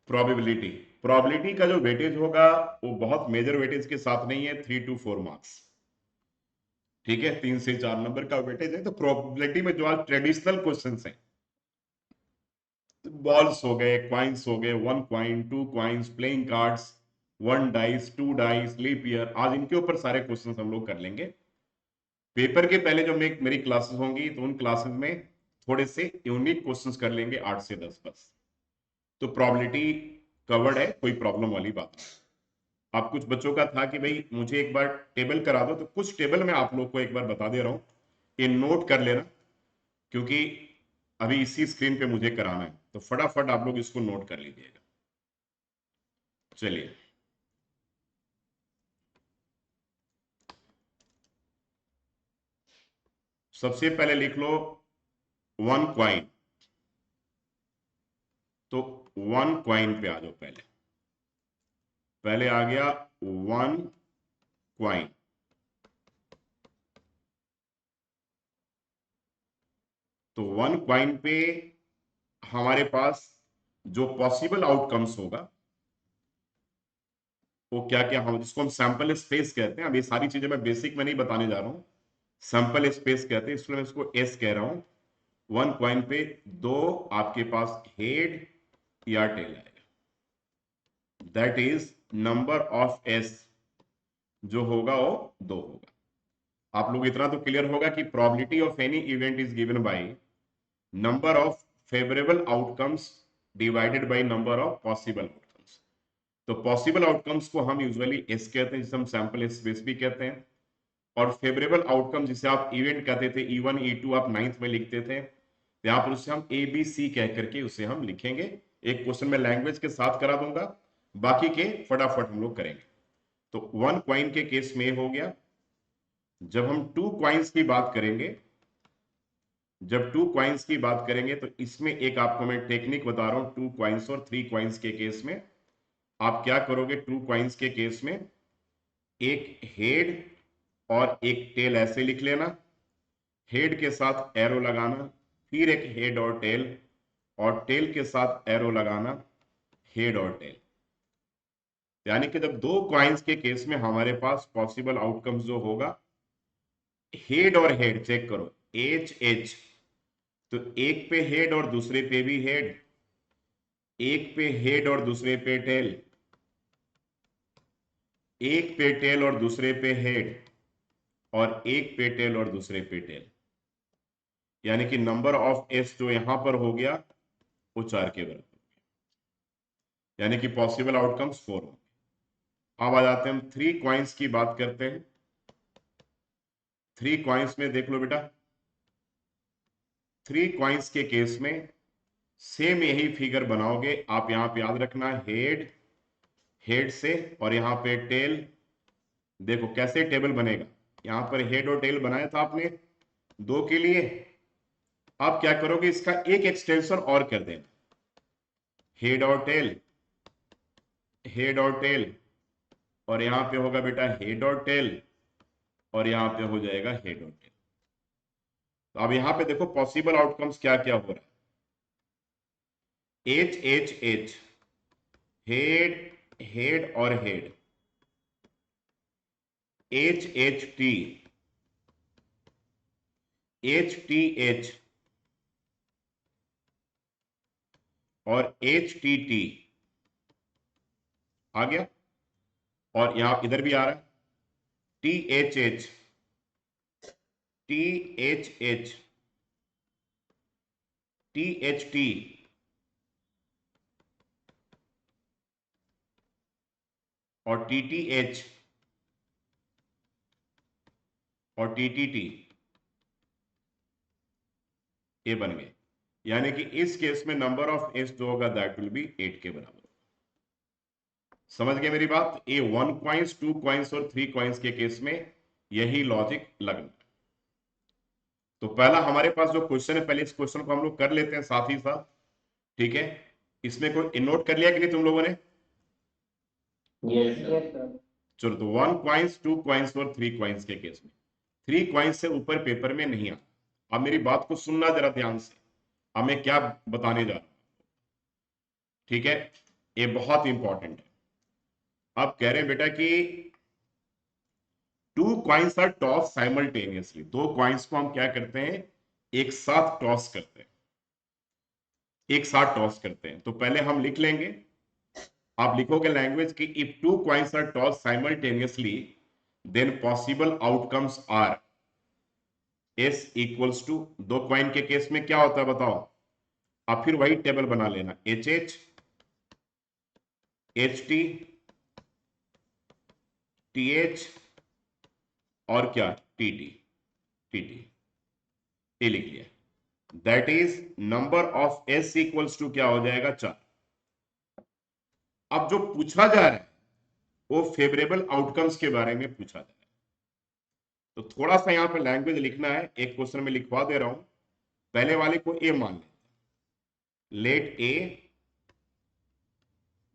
Probability, probability का जो weightage होगा वो बहुत मेजर वेटेज के साथ नहीं है, 3 to 4 मार्क्स। ठीक है, 3 से 4 नंबर का वेटेज है। तो प्रोबेबिलिटी में जो आज ट्रेडिशनल क्वेश्चंस हैं, बॉल्स हो गए, क्वाइंस हो गए, 1 coin, 2 coins, playing cards, 1 dice, 2 dice, leap year, आज इनके ऊपर सारे क्वेश्चंस हम लोग कर लेंगे। पेपर के पहले जो मेरी क्लासेस होंगी तो उन क्लासेस में थोड़े से यूनिक क्वेश्चंस कर लेंगे, 8 से 10 बस। तो प्रोबेबिलिटी कवर्ड है, कोई प्रॉब्लम वाली बात नहीं। आप कुछ बच्चों का था कि भाई मुझे एक बार टेबल करा दो, तो कुछ टेबल मैं आप लोग को एक बार बता दे रहा हूं, ये नोट कर लेना, क्योंकि अभी इसी स्क्रीन पे मुझे कराना है, तो फटाफट आप लोग इसको नोट कर लीजिएगा। चलिए, सबसे पहले लिख लो 1 क्वाइन। तो 1 क्वाइन पे आ जाओ। पहले पहले आ गया 1 क्वाइन। तो 1 क्वाइन पे हमारे पास जो पॉसिबल आउटकम्स होगा वो क्या क्या, हम जिसको हम सैंपल स्पेस कहते हैं। अब ये सारी चीजें मैं बेसिक में नहीं बताने जा रहा हूं, सैंपल स्पेस कहते हैं, इसलिए मैं इसको एस कह रहा हूं। 1 क्वाइन पे दो आपके पास हेड या टेल आएगा, that is number of S जो होगा वो 2 होगा। आप लोग इतना तो क्लियर होगा कि probability of any event is given by number of favourable outcomes divided by number of possible outcomes. तो पॉसिबल आउटकम्स को हम यूजुअली एस कहते हैं, जिसे हम सैंपल स्पेस भी कहते हैं। और फेवरेबल आउटकम जिसे आप इवेंट कहते थे, E1 E2 आप 9th में लिखते थे, यहां पर उससे हम ए बी सी कह करके उसे हम लिखेंगे। एक क्वेश्चन में लैंग्वेज के साथ करा दूंगा, बाकी के फटाफट हम लोग करेंगे। तो 1 क्वाइन के केस में हो गया। जब हम 2 क्वाइंस की बात करेंगे, जब 2 क्वाइंस की बात करेंगे तो इसमें एक आपको मैं टेक्निक बता रहा हूं। 2 क्वाइंस और 3 क्वाइंस के केस में आप क्या करोगे? 2 क्वाइंस के केस में एक हेड और एक टेल ऐसे लिख लेना, हेड के साथ एरो लगाना, फिर एक हेड और टेल, और टेल के साथ एरो लगाना, हेड और टेल। यानी कि जब 2 क्वाइंस के केस में हमारे पास पॉसिबल आउटकम्स जो होगा, हेड और हेड चेक करो, एच एच, तो एक पे हेड और दूसरे पे भी हेड, एक पे हेड और दूसरे पे टेल, एक पे टेल और दूसरे पे हेड, और एक पे टेल और दूसरे पे टेल। यानी कि नंबर ऑफ एस जो यहां पर हो गया वो 4 के बराबर, यानी कि पॉसिबल आउटकम्स 4 हो। अब आ जाते हैं हम 3 क्वाइंस की बात करते हैं। 3 क्वाइंस में देख लो बेटा, 3 क्वाइंस के केस में सेम यही फिगर बनाओगे आप। यहां पे याद रखना, हेड, हेड से, और यहां पे टेल। देखो कैसे टेबल बनेगा, यहां पर हेड और टेल बनाया था आपने 2 के लिए। आप क्या करोगे, इसका एक एक्सटेंशन और कर देना, हेड और टेल, हेड और टेल, और यहां पे होगा बेटा हेड और टेल, और यहां पे हो जाएगा हेड और टेल। तो अब यहां पे देखो पॉसिबल आउटकम्स क्या क्या हो रहा है। H H H, head, head और head, H H T, H T H, और एच टी टी आ गया। और यहां इधर भी आ रहा है, T H H, T H H, T H T, और टी टी एच, और टी टी टी, ये बन गए। यानी कि इस केस में नंबर ऑफ एस जो होगा दैट विल बी 8 के बराबर। समझ गए मेरी बात? ये 1 क्वाइंस, 2 क्वाइंस और 3 क्वाइंस के केस में यही लॉजिक लगना। तो पहला हमारे पास जो क्वेश्चन है, पहले इस क्वेश्चन को हम लोग कर लेते हैं साथ ही साथ। ठीक है, इसमें कोई नोट कर लिया कि नहीं तुम लोगों ने? Yes sir. चलो, तो 1 क्वाइंस, 2 क्वाइंस और 3 क्वाइंस के केस में 3 क्वाइंस से ऊपर पेपर में नहीं आता। अब मेरी बात को सुनना जरा ध्यान से, अब मैं क्या बताने जा रहा हूं। ठीक है, ये बहुत इंपॉर्टेंट है। अब कह रहे हैं बेटा कि two coins are toss simultaneously, दो कॉइन्स को हम क्या करते हैं, एक साथ टॉस करते हैं, एक साथ टॉस करते हैं। तो पहले हम लिख लेंगे, आप लिखोगे लैंग्वेज कि if two coins are toss simultaneously then possible outcomes are S equals to, दो कॉइन के केस में क्या होता है बताओ, आप फिर वही टेबल बना लेना, H H, H T, T H और क्या टी टी, टी टी, ये लिख लिया। That is number of S equals to क्या हो जाएगा, 4। अब जो पूछा जा रहा है वो फेवरेबल आउटकम्स के बारे में पूछा जा रहा है, तो थोड़ा सा यहां पर लैंग्वेज लिखना है, एक क्वेश्चन में लिखवा दे रहा हूं। पहले वाले को ए मान लेते हैं, let A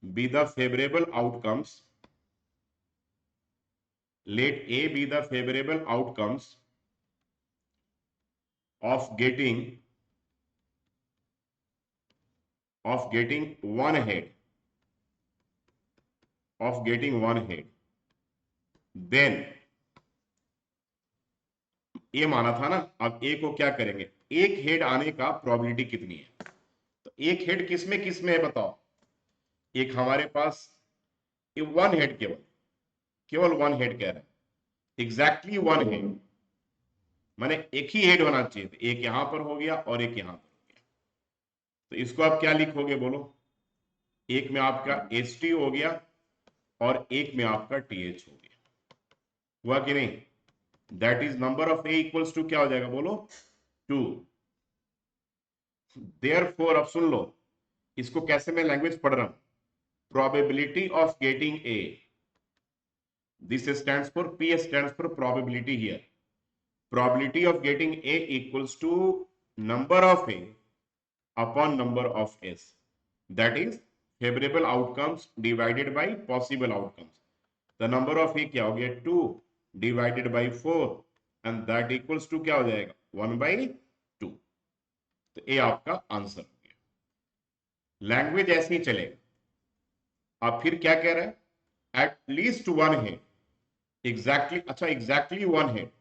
be the favourable outcomes, let A be the favorable outcomes of getting one head, then ये माना था ना, अब ए को क्या करेंगे, एक हेड आने का प्रोबेबिलिटी कितनी है, तो एक हेड किस में है बताओ, एक हमारे पास वन हेड, केवल वन हेड कह रहा है, एग्जैक्टली वन हेड, माने एक ही हेड होना चाहिए, तो एक यहां पर हो गया और एक यहां पर हो गया। तो इसको आप क्या लिखोगे बोलो, एक में आपका एच टी हो गया और एक में आपका टी एच हो गया, हुआ कि नहीं, that is number of A equals to क्या हो जाएगा बोलो, 2। देयरफॉर, अब सुन लो इसको कैसे मैं लैंग्वेज पढ़ रहा हूं, probability of getting A, this stands for, P stands for probability here, probability of getting A equals to number of A upon number of S, that is favorable outcomes divided by possible outcomes। the number of A क्या हो गया, 2 divided by 4 and that equals to क्या हो जाएगा, 1/2। तो A आपका answer हो गया, लैंग्वेज ऐसे ही चलेगा। अब फिर क्या कह रहा है, at least one head, exactly, अच्छा एग्जैक्टली वन हेड,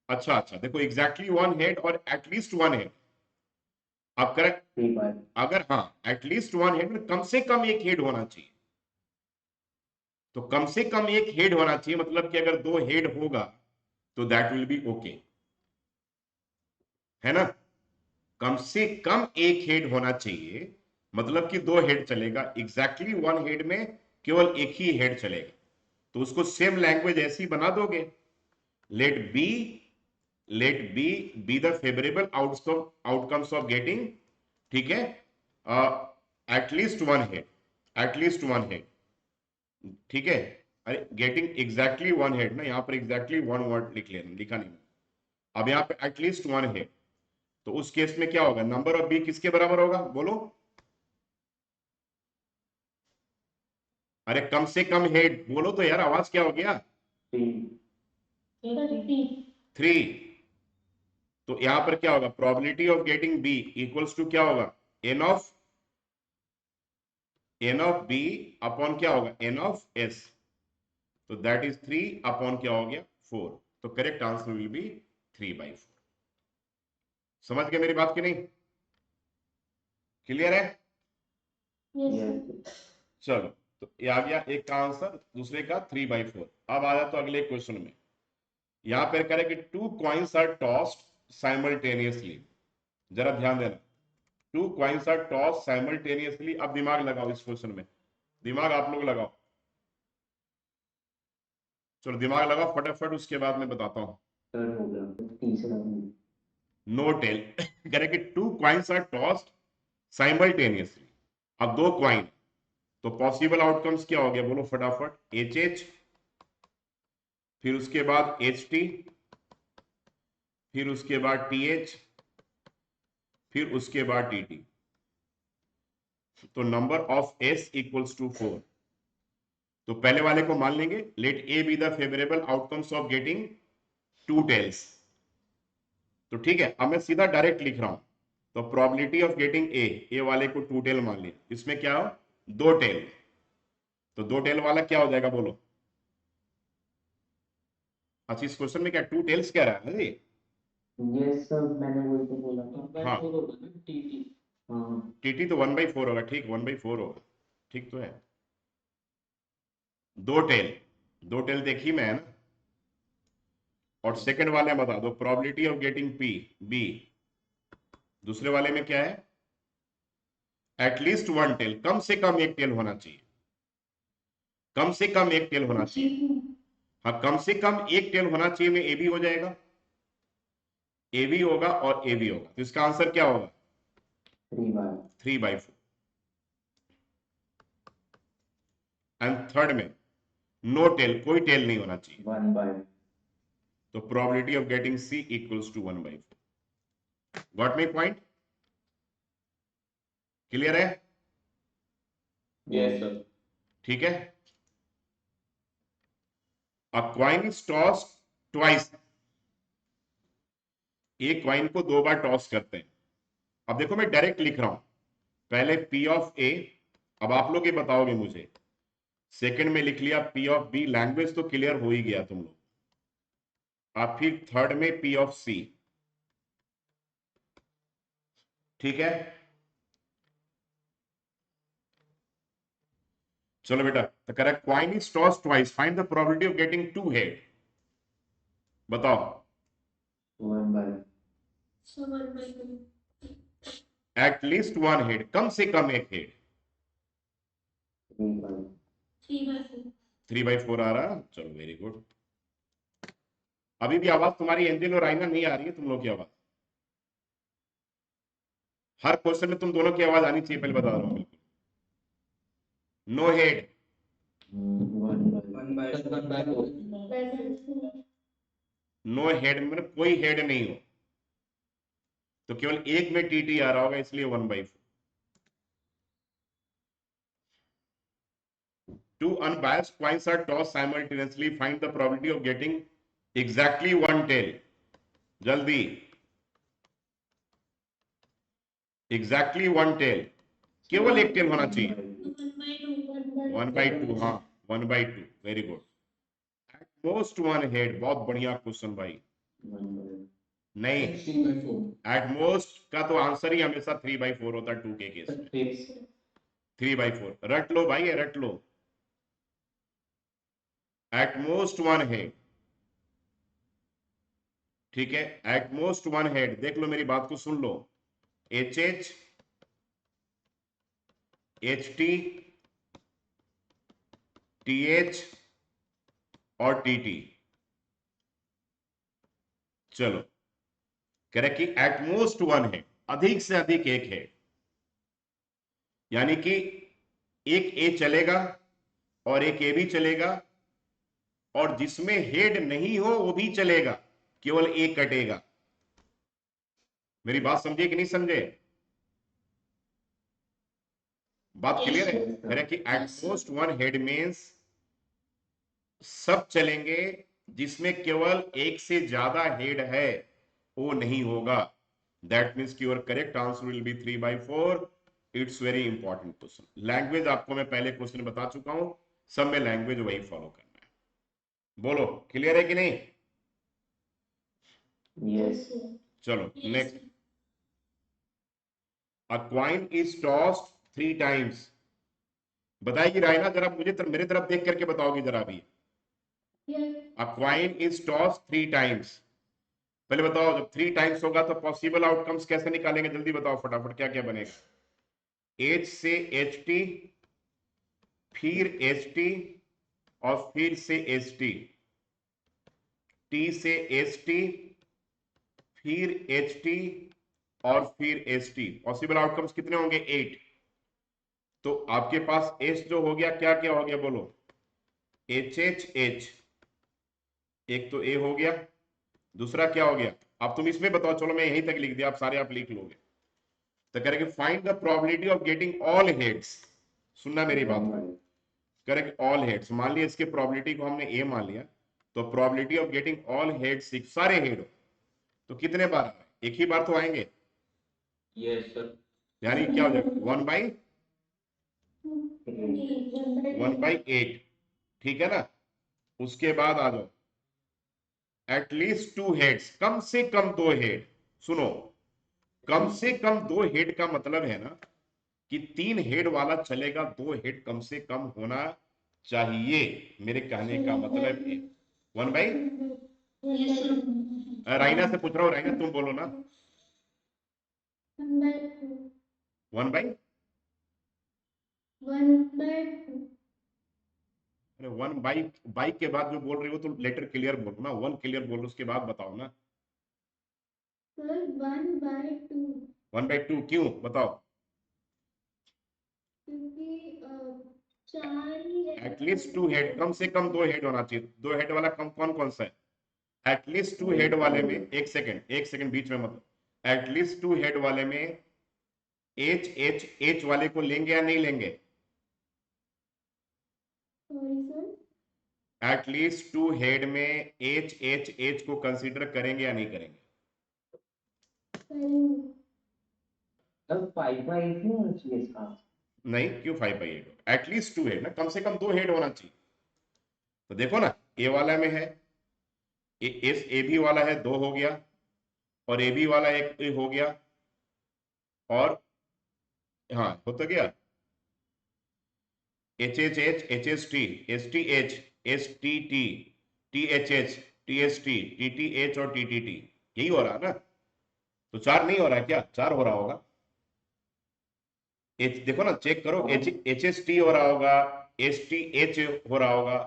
अच्छा देखो एग्जैक्टली वन हेड और एटलीस्ट वन हेड, अब करेक्ट, अगर हाँ एटलीस्ट वन हेड में कम से कम एक हेड होना चाहिए, तो कम से कम एक हेड होना चाहिए, मतलब कि अगर दो हेड होगा तो दैट विल बी ओके, है ना, कम से कम एक हेड होना चाहिए, मतलब कि दो हेड चलेगा, एग्जैक्टली वन हेड में केवल एक ही हेड चलेगा, तो उसको सेम लैंग्वेज ऐसी बना दोगे, let B be the favourable outcomes of getting, ठीक है, at least one head, at least one head, ठीक है, अरे गेटिंग एग्जैक्टली वन हेड ना, यहां पर एग्जैक्टली वन वर्ड लिख लेना, लिखा नहीं, अब यहां पे एटलीस्ट वन हेड, तो उस केस में क्या होगा, नंबर ऑफ बी किसके बराबर होगा बोलो, अरे कम से कम हेड बोलो तो यार, आवाज क्या हो गया, 3। तो यहां पर क्या होगा, probability of getting B equals to क्या होगा, एन ऑफ बी अपॉन क्या होगा, एन ऑफ एस, तो दैट इज 3 अपॉन क्या हो गया, 4। तो करेक्ट आंसर विल बी 3/4। समझ गए मेरी बात की नहीं, क्लियर है, चलो, तो ये आ गया एक का आंसर, दूसरे का 3/4। अब आ जाता तो अगले क्वेश्चन में, यहां पर करें कि two coins are tossed simultaneously, जरा ध्यान देना, two coins are tossed simultaneously. अब दिमाग लगाओ इस क्वेश्चन में, दिमाग आप लोग लगाओ, चलो दिमाग लगाओ फटाफट, उसके बाद मैं बताता हूं। नो टेल करें कि two coins are tossed simultaneously, अब दो कॉइन, तो पॉसिबल आउटकम्स क्या हो गया बोलो फटाफट, एच एच, फिर उसके बाद एच टी, फिर उसके बाद टी एच, फिर उसके बाद टी टी, तो number of S equals to 4। तो पहले वाले को मान लेंगे, let A be the favourable outcomes of getting two tails, तो ठीक है, अब मैं सीधा डायरेक्ट लिख रहा हूं, तो प्रोबेबिलिटी ऑफ गेटिंग ए वाले को टू टेल मान लिया, इसमें क्या हो, दो टेल, तो दो टेल वाला क्या हो जाएगा बोलो। अच्छा इस क्वेश्चन में क्या टू टेल्स कह रहा है ना जी। यस सर, मैंने वही तो बोला था। हाँ हाँ टीटी तो 1/4 होगा, ठीक 1/4 होगा, ठीक तो है। दो टेल, दो टेल देखी मैं है ना। और सेकंड वाले में बता दो probability of getting P B, दूसरे वाले में क्या है, एटलीस्ट वन टेल, कम से कम एक टेल होना चाहिए, कम से कम एक टेल होना चाहिए। हाँ कम से कम एक टेल होना चाहिए में ए भी हो जाएगा, ए भी होगा और ए भी होगा, तो इसका आंसर क्या होगा 3/4। 3/4। एंड थर्ड में नो टेल, कोई टेल नहीं होना चाहिए, 1/4। तो probability of getting C equals to 1/4। Got my point, clear है, यस सर। ठीक है। A coin is toss twice, एक क्वाइन को दो बार टॉस करते हैं। अब देखो मैं डायरेक्ट लिख रहा हूं, पहले पी ऑफ ए, अब आप लोग ये बताओगे मुझे, सेकंड में लिख लिया पी ऑफ बी, लैंग्वेज तो क्लियर हो ही गया तुम लोग। अब फिर थर्ड में पी ऑफ सी, ठीक है। चलो बेटा, तो correct coin is toss twice, find the probability of getting two head, बताओ। 1/4। एटलीस्ट वन हेड, कम से कम एक हेड, 3/4। 3/4 आ रहा, चलो वेरी गुड। अभी भी आवाज तुम्हारी एंजल और आईना नहीं आ रही है तुम लोग की आवाज, हर क्वेश्चन में तुम दोनों की आवाज आनी चाहिए, पहले बता रहा हूं बिल्कुल। No head, 1/4। नो हेड मतलब कोई हेड नहीं हो, तो केवल एक में टीटी आ रहा होगा, इसलिए 1/4। Two unbiased coins are tossed simultaneously. Find the probability of getting exactly one tail. जल्दी, exactly one tail, केवल एक टेल होना चाहिए। 1/2, हाँ 1/2, very good. Eight most one head, बहुत बढ़िया क्वेश्चन भाई। नहीं, एट मोस्ट का तो आंसर ही हमेशा 3/4 होता है टू के केस में, 3/4 रट लो भाई, रट लो। एट मोस्ट वन हेड, ठीक है, एट मोस्ट वन हेड, देख लो मेरी बात को सुन लो। H H, H T, T H और टी टी, चलो करेक्ट कि एट मोस्ट वन है, अधिक से अधिक एक है, यानी कि एक ए चलेगा और एक ए भी चलेगा, और जिसमें हेड नहीं हो वो भी चलेगा, केवल एक कटेगा। मेरी बात समझे कि नहीं समझे, बात क्लियर है। करेक्ट कि at most one head means सब चलेंगे, जिसमें केवल एक से ज्यादा हेड है वो नहीं होगा। दैट मीन्स की your correct answer will B 3/4। It's very important question. Language आपको मैं पहले क्वेश्चन बता चुका हूं, सब में लैंग्वेज वही फॉलो करना है। बोलो क्लियर है कि नहीं, यस। चलो next. A coin is tossed 3 times, बताएगी रायना जरा मुझे, मेरे तरफ देख करके बताओगी जरा भी। अ क्वाइन इज टॉस्ड 3 टाइम्स, पहले बताओ जब 3 टाइम्स होगा तो पॉसिबल आउटकम्स कैसे निकालेंगे, जल्दी बताओ फटाफट, क्या क्या बनेगा। एच से एच टी, फिर एच टी, और फिर से एच टी, टी से एच टी, फिर एच टी, और फिर एच टी, पॉसिबल आउटकम्स कितने होंगे 8। तो आपके पास एच जो हो गया, क्या क्या हो गया बोलो, एच एच एच, एक तो ए हो गया, दूसरा क्या हो गया, अब तुम इसमें बताओ, चलो मैं यहीं तक लिख दिया, आप सारे आप लिख लोगे। तो करेंगे find the probability of getting all heads, सुनना मेरी बात को, करेक्ट ऑल हेड्स, मान लिया इसके प्रोबेबिलिटी को हमने ए मान लिया, तो probability of getting all heads, सारे हेड, तो कितने बार, एक ही बार तो आएंगे, यस सर। यानी क्या हो जाएगा 1/, वन बाई एट, ठीक है ना। उसके बाद आ जाओ, एटलीस्ट टू हेड्स, कम से कम दो हेड। सुनो, कम से कम दो हेड का मतलब है ना कि तीन हेड वाला चलेगा, दो हेड कम से कम होना चाहिए। मेरे कहने का मतलब है वन बाई, राइना से पूछ रहा हूँ, राइना तुम बोलो ना। वन बाई, अरे वन बाई, बाई के बाद जो बोल रही हो तो लेटर क्लियर बोलो ना, वन क्लियर बोलो, उसके बाद बताओ ना। वन बाई टू क्यों बताओ। एटलीस्ट टू हेड, कम से कम दो हेड होना चाहिए। दो हेड वाला कम कौन कौन सा है? एटलीस्ट टू हेड वाले में, एक सेकंड बीच में मत, एटलीस्ट टू हेड वाले में एच एच एच वाले को लेंगे या नहीं लेंगे? एटलीस्ट टू हेड में एच एच एच को कंसीडर करेंगे या नहीं करेंगे? तब 5/8 नहीं होना चाहिए इसका। नहीं, क्यों 5/8? एटलीस्ट टू हेड ना, कम से कम दो हेड होना चाहिए। तो देखो ना, ए वाला में है, ए बी वाला है, दो हो गया, और ए बी वाला एक हो गया, और हाँ हो तो गया, H H H H S T H S T T T H H T S T H और टी यही हो रहा है ना। तो चार नहीं हो रहा है क्या? चार हो रहा होगा। एच देखो ना, चेक करो, एच एस टी हो रहा होगा, एस टी एच हो रहा होगा,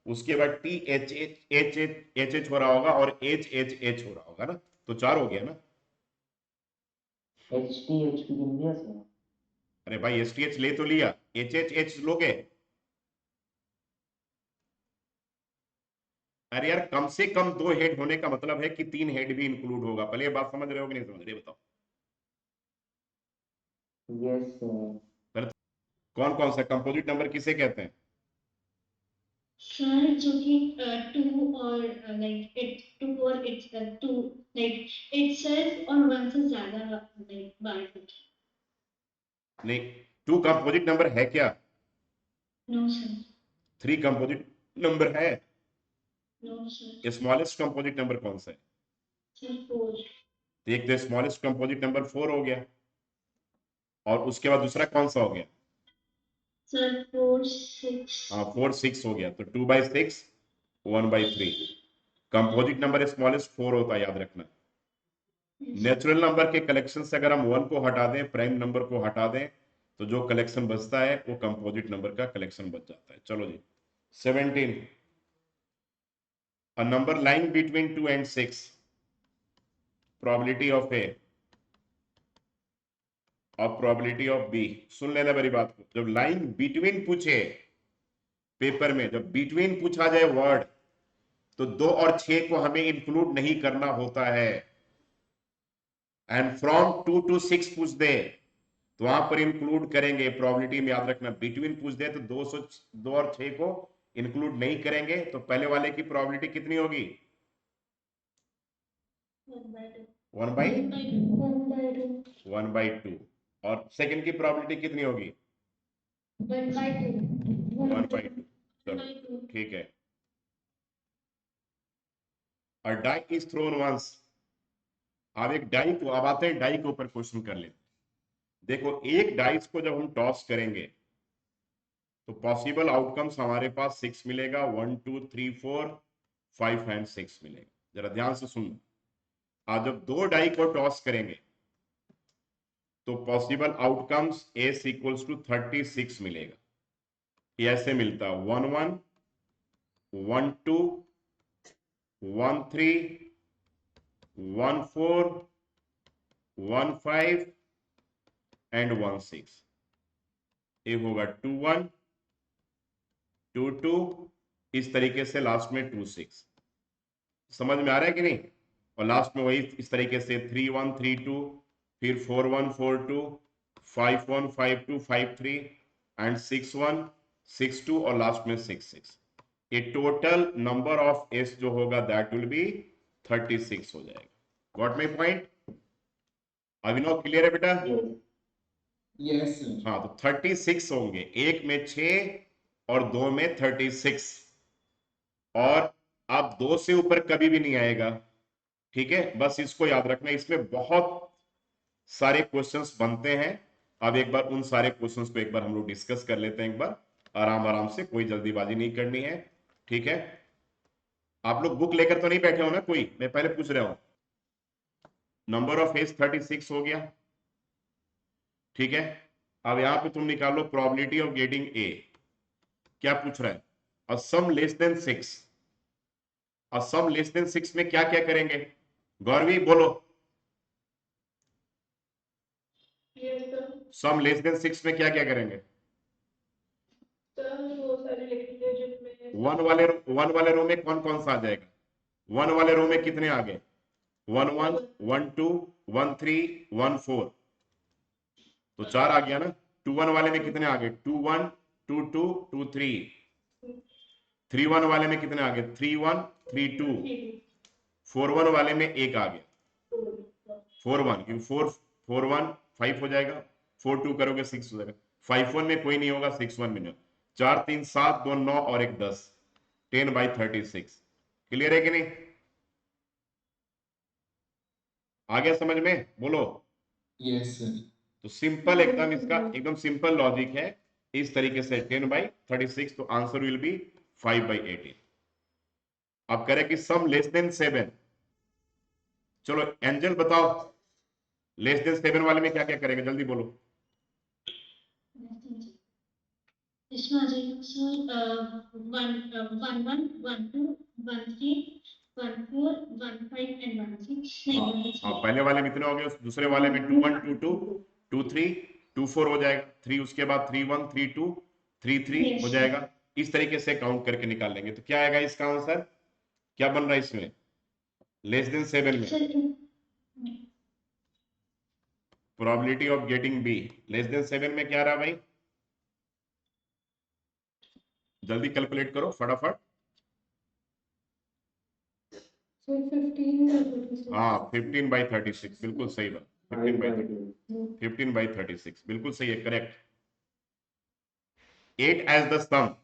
उसके बाद टी एच एच एच हो रहा होगा, और एच एच एच हो रहा होगा ना। तो चार हो गया ना। HTH की इंडिया से। अरे भाई एस टी एच ले तो लिया, एच एच एच लोगे? अरे यार, कम से कम दो हेड होने का मतलब है कि तीन हेड भी इंक्लूड होगा। पहले ये बात समझ रहे हो कि नहीं समझ रहे, बताओ। यस पहले कौन कौन सा कंपोजिट नंबर किसे कहते हैं? सर जो कि टू और लाइक इट टू और इट्स टू लाइक इटसेल्फ और वन से ज्यादा लाइक बार होती। नहीं, टू कंपोजिट नंबर है क्या? No sir. Three composite number है। No sir. Smallest composite number कौन सा है? Sir four. तो एक तो स्मॉलेस्ट कंपोजिट नंबर फोर हो गया, और उसके बाद दूसरा कौन सा हो गया? Sir four six. हाँ, फोर सिक्स हो गया, तो two by six, one by three. Composite number smallest four होता है, याद रखना। नेचुरल नंबर के कलेक्शन से अगर हम वन को हटा दें, प्राइम नंबर को हटा दें, तो जो कलेक्शन बचता है वो कंपोजिट नंबर का कलेक्शन बच जाता है। चलो जी, 17, a number lying between 2 and 6, probability of A और probability of B। सुन लेना मेरी बात को, जब लाइन बिटवीन पूछे पेपर में, जब बिटवीन पूछा जाए वर्ड, तो 2 और 6 को हमें इंक्लूड नहीं करना होता है। एंड फ्रॉम 2 to 6 पूछ दे तो वहां पर इंक्लूड करेंगे। प्रोबेबिलिटी में याद रखना, बिटवीन पूछ दे तो 2 और 6 को इंक्लूड नहीं करेंगे। तो पहले वाले की प्रोबेबिलिटी कितनी होगी? One by two. और सेकंड की प्रोबेबिलिटी कितनी होगी? One by two. चलो ठीक है। और डाई इज थ्रोन वंस। अब एक डाई को, अब आते हैं डाई के ऊपर क्वेश्चन कर लेते। देखो, एक डाइस को जब हम टॉस करेंगे तो पॉसिबल आउटकम्स हमारे पास 6 मिलेगा, 1 2 3 4 5 एंड 6 मिलेगा। जरा ध्यान से सुन, आज जब दो डाई को टॉस करेंगे तो possible outcomes S equals to 36 मिलेगा। ये ऐसे मिलता है 1 1 1 2 1 3 1 4 1 5 एंड 1 6। ये होगा 2 1 2 2, इस तरीके से लास्ट में 2 6। समझ में आ रहा है कि नहीं? और लास्ट में वही इस तरीके से 3 1 3 2, फिर 4 1 4 2, 5 1 5 2 5 3 एंड 6 1 6 2, और लास्ट में 6 6। ये टोटल नंबर ऑफ एस जो होगा दैट विल बी 36 हो जाएगा। Got my point? Abhinav clear है बेटा? Yes sir. हाँ, तो 36 होंगे, एक में 6 और दो में 36। और आप दो से ऊपर कभी भी नहीं आएगा, ठीक है, बस इसको याद रखना। इसमें बहुत सारे क्वेश्चंस बनते हैं। अब एक बार उन सारे क्वेश्चंस को एक बार हम लोग डिस्कस कर लेते हैं, एक बार आराम आराम से, कोई जल्दीबाजी नहीं करनी है, ठीक है। आप लोग बुक लेकर तो नहीं बैठे हो ना कोई, मैं पहले पूछ रहा हूं। नंबर ऑफ एज 36 हो गया, ठीक है। अब यहां पे तुम निकालो प्रोबेबिलिटी ऑफ गेटिंग ए। क्या पूछ रहा है? अ सम लेस देन 6। अ सम लेस देन 6 में क्या क्या करेंगे? गौरवी बोलो। Yes, sir. Sum less than 6 में क्या क्या करेंगे? सर वो सारे लिखेंगे जिसमें वन वाले रो में कौन कौन सा आ जाएगा? वन वाले रो में कितने आ गए? 1 1 1 2 1 3 1 4, तो 4 आ गया ना। 2 1 वाले में कितने आ गए? 2 1 2 2 2 3। 3 1 वाले में कितने आ गए? 3 1 3 2। 4 1 वाले में एक आ गया, 4 1, क्योंकि 4 4 1 5 हो जाएगा, 4 2 करोगे 6 हो जाएगा। 5 1 में कोई नहीं होगा, 6 1 में नहीं होगा। 4 3 7 2 9 और एक 10, 10/36। क्लियर है कि नहीं? आ गया समझ में? बोलो। Yes sir. तो सिंपल एकदम, इसका एकदम सिंपल लॉजिक है। इस तरीके से 10/36, तो आंसर विल बी 5/18। अब करें कि सम लेस देन 7। चलो एंजल बताओ, लेस देन 7 वाले में क्या क्या करेंगे, जल्दी बोलो। इसमें आ जाएगा सर 1 1 1 2 1 3 1 4 1 5 एंड 1 6 नहीं हाँ 1 हाँ, 6। पहले वाले में इतने हो गए, दूसरे वाले में 2 1 2 2 2 3 2 4 हो जाएगा, 3 उसके बाद 3 1 3 2 3 3 हो यस जाएगा। इस तरीके से काउंट करके निकाल लेंगे, तो क्या आएगा इसका आंसर? क्या बन रहा है इसमें लेस देन 7 में? Sir probability of getting be less than 7 में क्या रहा भाई? जल्दी कैलकुलेट करो फटाफट। सर 15 हाँ, 15/36, बिल्कुल सही बात। 15/36 बिल्कुल सही है, करेक्ट। 8 एज द सम,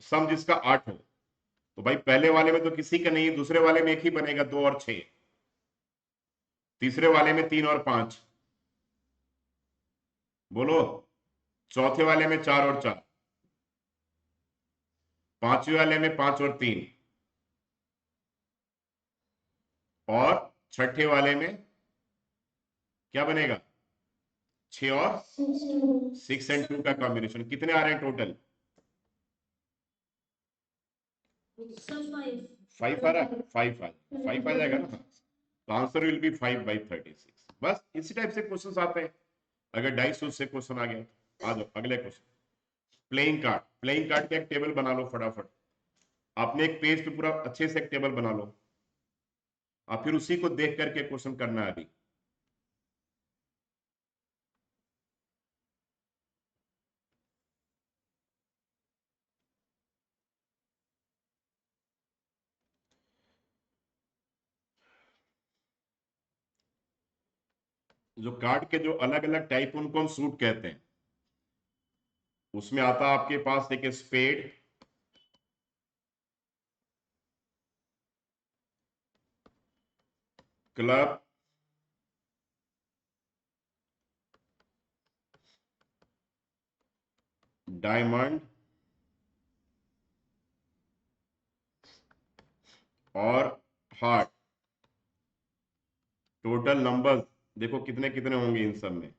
सम जिसका 8 हो। तो भाई पहले वाले में तो किसी का नहीं है, दूसरे वाले में एक ही बनेगा, 2 और 6। तीसरे वाले में 3 और 5, बोलो। चौथे वाले में 4 और 4, पांचवें वाले में 5 और 3, और छठे वाले में क्या बनेगा? 6 और 6 एंड 2 का कॉम्बिनेशन। कितने आ रहे हैं टोटल? 5 आ रहा है, 5 आ जाएगा ना। तो आंसर विल बी 5/36। बस इसी टाइप से क्वेश्चन आते हैं। अगर 250 से क्वेश्चन आ गया, आ जाओ अगले question. Playing card, playing card का एक टेबल बना लो फटाफट। आपने एक पेज पे पूरा अच्छे से एक टेबल बना लो, और फिर उसी को देख करके क्वेश्चन करना है अभी। जो कार्ड के जो अलग अलग टाइप, उनको हम सूट कहते हैं। उसमें आता है आपके पास एक स्पेड, क्लब, डायमंड और हार्ट। टोटल नंबर देखो कितने कितने होंगे इन सब में,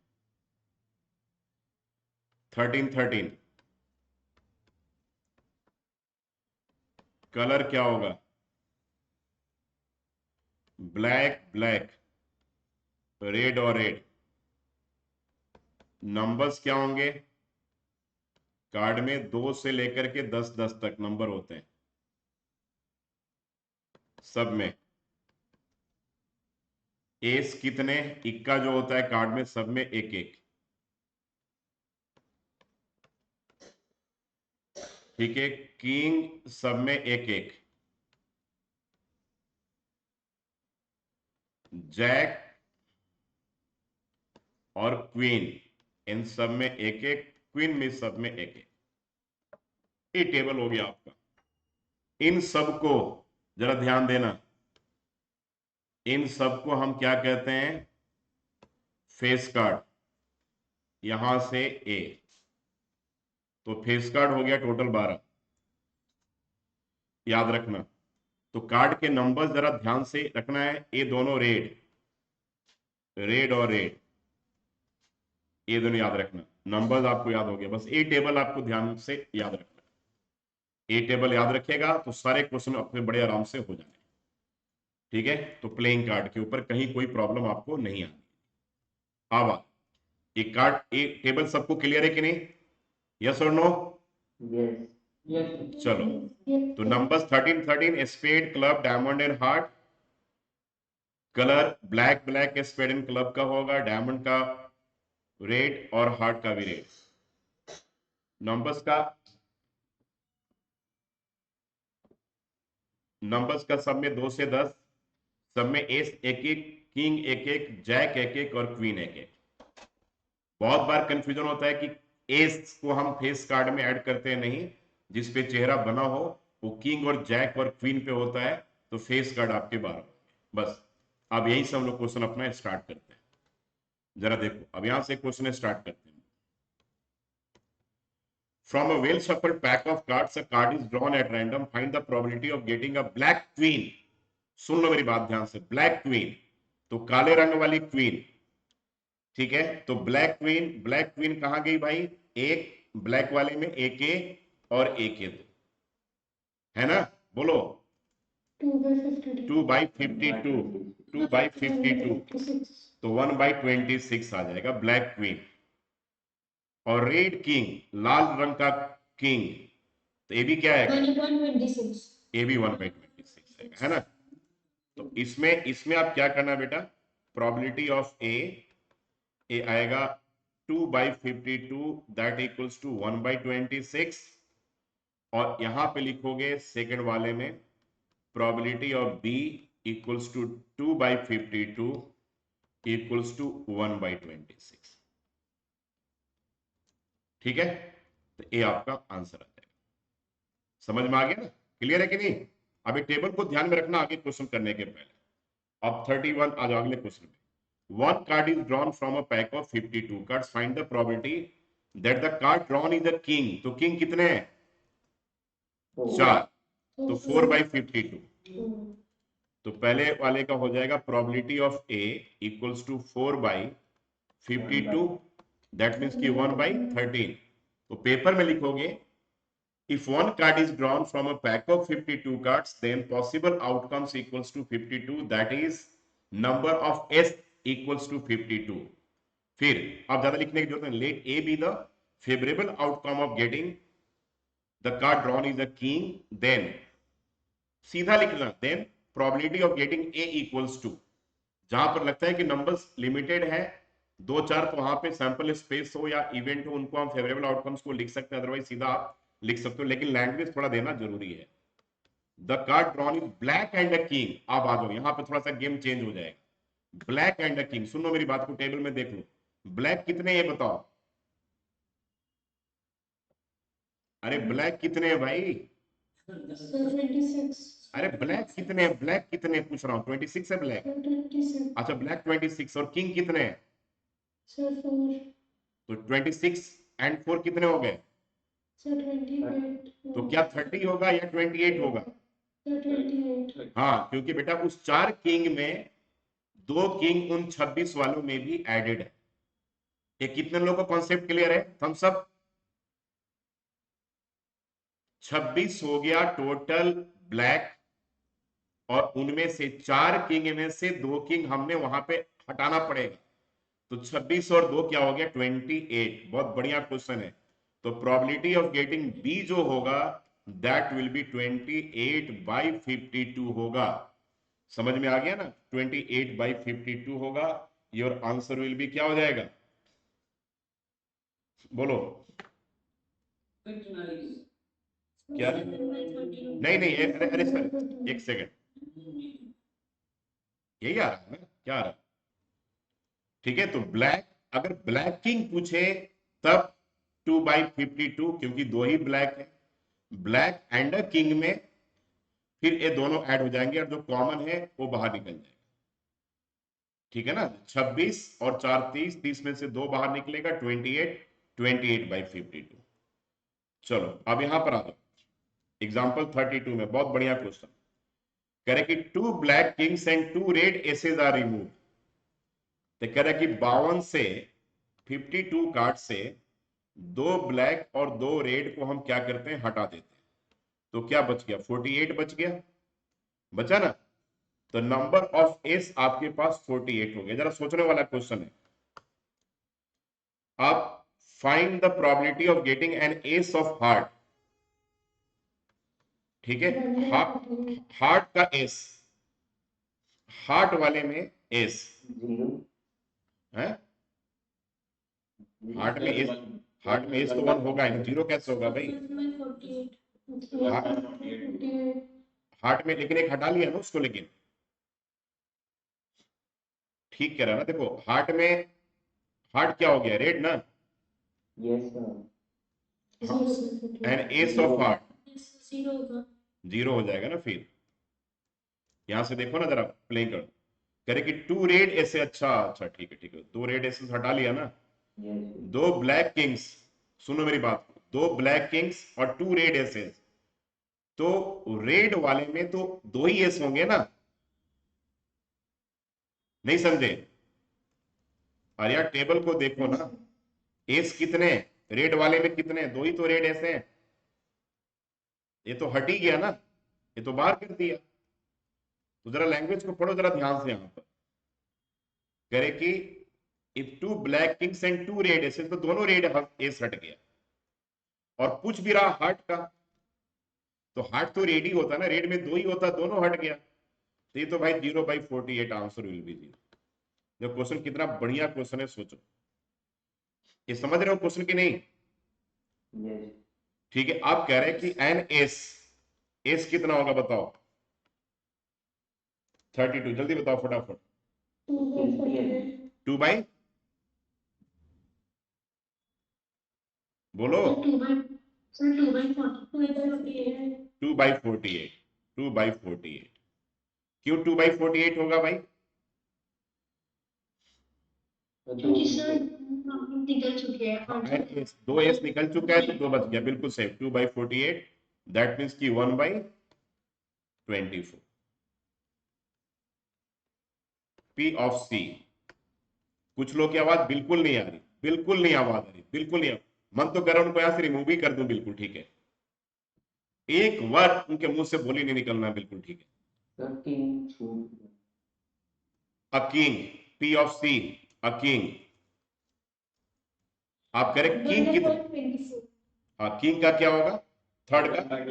13 13। कलर क्या होगा? ब्लैक ब्लैक, रेड और रेड। नंबर्स क्या होंगे? कार्ड में 2 से लेकर के 10 10 तक नंबर होते हैं सब में। एस कितने? इक्का जो होता है कार्ड में, सब में एक एक, ठीक है। किंग सब में एक एक, जैक और क्वीन इन सब में एक एक, क्वीन में सब में एक एक। ये टेबल हो गया आपका। इन सब को जरा ध्यान देना, इन सब को हम क्या कहते हैं? Face card. यहां से ए, तो फेस कार्ड हो गया टोटल 12, याद रखना। तो कार्ड के नंबर्स जरा ध्यान से रखना है। ये दोनों रेड, रेड और रेड, ये दोनों याद रखना। नंबर्स आपको याद हो गया, बस ए टेबल आपको ध्यान से याद रखना। ए टेबल याद रखेगा तो सारे क्वेश्चन अपने बड़े आराम से हो जाने। ठीक है, तो प्लेइंग कार्ड के ऊपर कहीं कोई प्रॉब्लम आपको नहीं आनी। अब एक कार्ड, एक टेबल सबको क्लियर है कि नहीं? यस और नो? Yes. Yes. चलो, तो numbers 13 13, spade, club, diamond and heart. Colour black, black spade and club का होगा, डायमंड का रेड और हार्ट का भी रेड। नंबर्स का सब में 2 से 10, सब में एस एक एक, किंग एक एक, जैक एक एक और क्वीन एक एक। बहुत बार कंफ्यूजन होता है कि एस को हम फेस कार्ड में ऐड करते हैं, नहीं, जिस पे चेहरा बना हो वो किंग और जैक और क्वीन पे होता है, तो फेस कार्ड आपके 12। बस अब यही से हम लोग क्वेश्चन अपना स्टार्ट करते हैं। जरा देखो, अब यहां से क्वेश्चन स्टार्ट करते हैं। From a well shuffled pack of cards, a card is drawn at random. Find the probability of getting a black queen. सुन लो मेरी बात ध्यान से। ब्लैक क्वीन, तो काले रंग वाली क्वीन। ठीक है, तो ब्लैक क्वीन, ब्लैक क्वीन कहां गई भाई? एक, ब्लैक वाले में एक ए और एक ए दो, है ना? बोलो। 2 बाई 52, 2 बाई 52, तो 1 बाई 26 आ जाएगा ब्लैक क्वीन। और रेड किंग, लाल रंग का किंग, तो ये भी क्या है? 1/26. ये भी 1 बाई 26 है ना? तो इसमें इसमें आप क्या करना बेटा? प्रोबेबिलिटी ऑफ ए आएगा 2 by 52, that equals to 1 by 26। और यहां पे लिखोगे सेकंड वाले में probability of B equals to 2 by 52 equals to 1 by 26। ठीक है, तो ये आपका आंसर आ जाएगा। समझ में आ गया ना? क्लियर है कि नहीं? अभी टेबल को ध्यान में रखना आगे क्वेश्चन करने के पहले। अब 31 आ जाओ अगले क्वेश्चन में। One card is drawn from a pack of 52 cards. Find the probability that the card drawn is a king. तो king कितने हैं? 4, तो 4 बाई 52। तो पहले वाले का हो जाएगा probability of A equals to 4 by 52, that means की 1 बाई 13। तो पेपर में लिखोगे if one card is drawn from a pack of 52 cards, then possible outcomes equals to 52, that is number of s equals to 52। फिर अब ज्यादा लिखने की जरूरत नहीं, let A be the favourable outcome of getting the card drawn is a king, then सीधा लिखना, then probability of getting A equals to, जहां पर लगता है कि नंबर्स लिमिटेड है 2 4, तो वहां पे सैंपल स्पेस हो या इवेंट हो, उनको हम फेवरेबल आउटकम्स को लिख सकते हैं, अदरवाइज सीधा आप लिख सकते हो, लेकिन लैंग्वेज थोड़ा देना जरूरी है। The card drawn is black and a king. अब आ जाओ, यहां पे थोड़ा सा गेम चेंज हो जाएगा। ब्लैक एंड अ किंग, सुनो मेरी बात को, टेबल में देख लो, ब्लैक कितने ये बताओ? अरे ब्लैक कितने हैं भाई? 26. अरे ब्लैक कितने हैं? ब्लैक कितने हैं पूछ रहा हूँ? 26 है ब्लैक। 26. अच्छा, ब्लैक 26 और किंग कितने हैं? Sir, 4. तो 26 एंड 4 कितने हो गए? Sir, 28. तो क्या 30 होगा या 28 होगा? Sir, 28. हाँ, क्योंकि बेटा उस 4 किंग में 2 किंग उन 26 वालों में भी एडेड है। ये कितने लोगों को कॉन्सेप्ट क्लियर है? हम सब 26 हो गया टोटल ब्लैक, और उनमें से 4 किंग में से 2 किंग हमने वहां पे हटाना पड़ेगा, तो 26 और 2 क्या हो गया? 28। बहुत बढ़िया क्वेश्चन है। तो प्रोबेबिलिटी ऑफ गेटिंग बी जो होगा दैट विल बी 28 बाई 52 होगा। समझ में आ गया ना? 28 बाई 52 होगा। योर आंसर विल बी क्या हो जाएगा? बोलो क्या? नहीं नहीं, अरे अरे सर एक सेकंड, यही आ रहा है ना? क्या आ रहा है? ठीक है, तो ब्लैक अगर ब्लैक किंग पूछे तब 2/52, क्योंकि दो ही ब्लैक है, ब्लैक एंड किंग में फिर ये दोनों ऐड हो जाएंगे और जो कॉमन है वो बाहर निकल जाएगा। ठीक है ना, 26 और 4 30, 30 में से 2 बाहर निकलेगा, 28, 28/52। चलो अब यहां पर आ जाओ, एग्जाम्पल 32 में बहुत बढ़िया क्वेश्चन कह रहे कि 2 black kings and 2 red aces are remove. तो कह रहे कि 52 से 52 कार्ड से 2 ब्लैक और 2 रेड को हम क्या करते हैं, हटा देते हैं। तो क्या बच गया, 48 बच गया, बचा ना। तो नंबर ऑफ एस आपके पास 48 हो गया। जरा सोचने वाला क्वेश्चन है। आप find the probability of getting an S of heart. ठीक है, हार्ट का एस, हार्ट वाले में एस 0 है, हार्ट में एस, हार्ट में एस तो 1 होगा ही, 0 कैसे होगा भाई। हार्ट में लेकिन एक हटा लिया ना उसको, लेकिन ठीक कह रहा ना। देखो हार्ट में, हार्ट क्या हो गया, रेड ना, yes sir and ace of heart 0 हो जाएगा ना। फिर यहां से देखो ना, जरा प्ले कर, करे कि 2 रेड ऐसे, अच्छा अच्छा ठीक है ठीक है, 2 रेड ऐसे हटा लिया ना, यस 2 ब्लैक किंग्स, सुनो मेरी बात, 2 ब्लैक किंग्स और 2 रेड एसेस, तो रेड वाले में तो 2 ही एस होंगे ना, नहीं समझे। अरे यार टेबल को देखो ना, एस कितने, रेड वाले में कितने, 2 ही तो रेड ऐसे हैं, ये तो हट ही गया ना, ये तो बाहर कर दिया। तो जरा लैंग्वेज को पढ़ो जरा ध्यान से, यहां पर करे कि if 2 black kings and 2 red aces, तो दोनों रेड एस हट गया, और पूछ भी रहा हार्ट का, तो हार्ट तो रेड ही होता ना, रेड में 2 ही होता, दोनों हट गया, तो ये तो भाई 0/48 आंसर विल बी 0। जो क्वेश्चन कितना बढ़िया क्वेश्चन है, सोचो। ये समझ रहे हो क्वेश्चन की नहीं। यस ठीक है, आप कह रहे हैं कि एन एस, एस कितना होगा बताओ, 32, जल्दी बताओ फटाफट। 2 बाई, बोलो, 2/48, 2/48। क्यों 2/48 होगा भाई, क्योंकि सर निकल चुके हैं और एन एस, 2 एस निकल चुका है तो 2 बच गया, बिल्कुल सही, 2/48, दैट मीन्स की 1/24। पी ऑफ सी। कुछ लोग की आवाज बिल्कुल नहीं आ रही, बिल्कुल नहीं आवाज आ रही, बिल्कुल नहीं मन तो कर रहा हूं उनको यहां से रिमूव ही कर दूं, बिल्कुल ठीक है, एक वर्ड उनके मुंह से बोली नहीं निकलना, बिल्कुल ठीक है। सर 3 छूट a king, P of C, a king. आप करें किंग कितने, हाँ किंग का क्या होगा, थर्ड का सर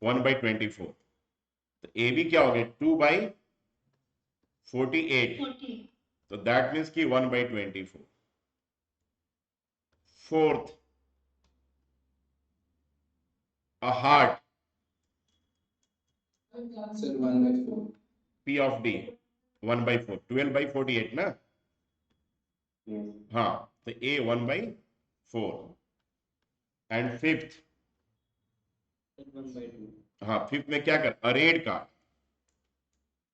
1/24 1/24। तो ए भी क्या हो गया, 2/48, 40 तो दैट मीन्स की 1/24। Fourth, a heart, sir 1/4 P of D 1/4, 12/48 ना, यस हाँ, तो ए 1/4। एंड फिफ्थ, 1/2 हाँ फिफ्थ में क्या कर, अरेड का,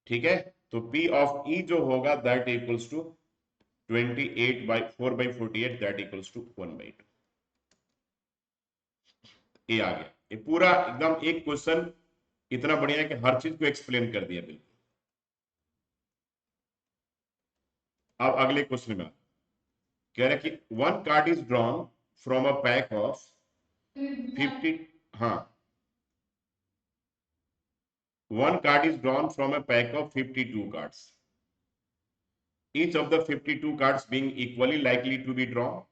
ठीक है, तो पी ऑफ ई जो होगा that equals to 4/48, that equals to 1/2। ये आ गया, ये पूरा एकदम एक क्वेश्चन इतना बढ़िया है कि हर चीज को एक्सप्लेन कर दिया बिल्कुल। अब अगले क्वेश्चन में कह रहे कि 1 card is drawn from a pack of 50, हाँ, 1 card is drawn from a pack of 52 cards. Each of the 52 cards being equally likely to be drawn.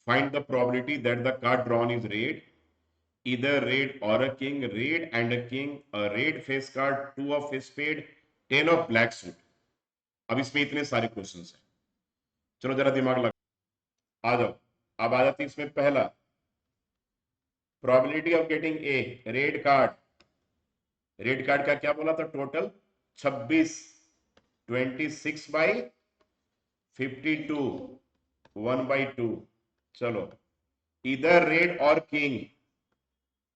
Find the probability that the card drawn is red, either red or a king, red and a king, a red face card, 2 of spade, 10 of black suit. अब इसमें इतने सारे questions हैं, चलो जरा दिमाग लगा, आ जाओ। अब आ जाती है इसमें पहला, probability of getting A red card. Red card का क्या बोला था, टोटल 26, 26/52, 52 1/2। चलो, इधर रेड और किंग,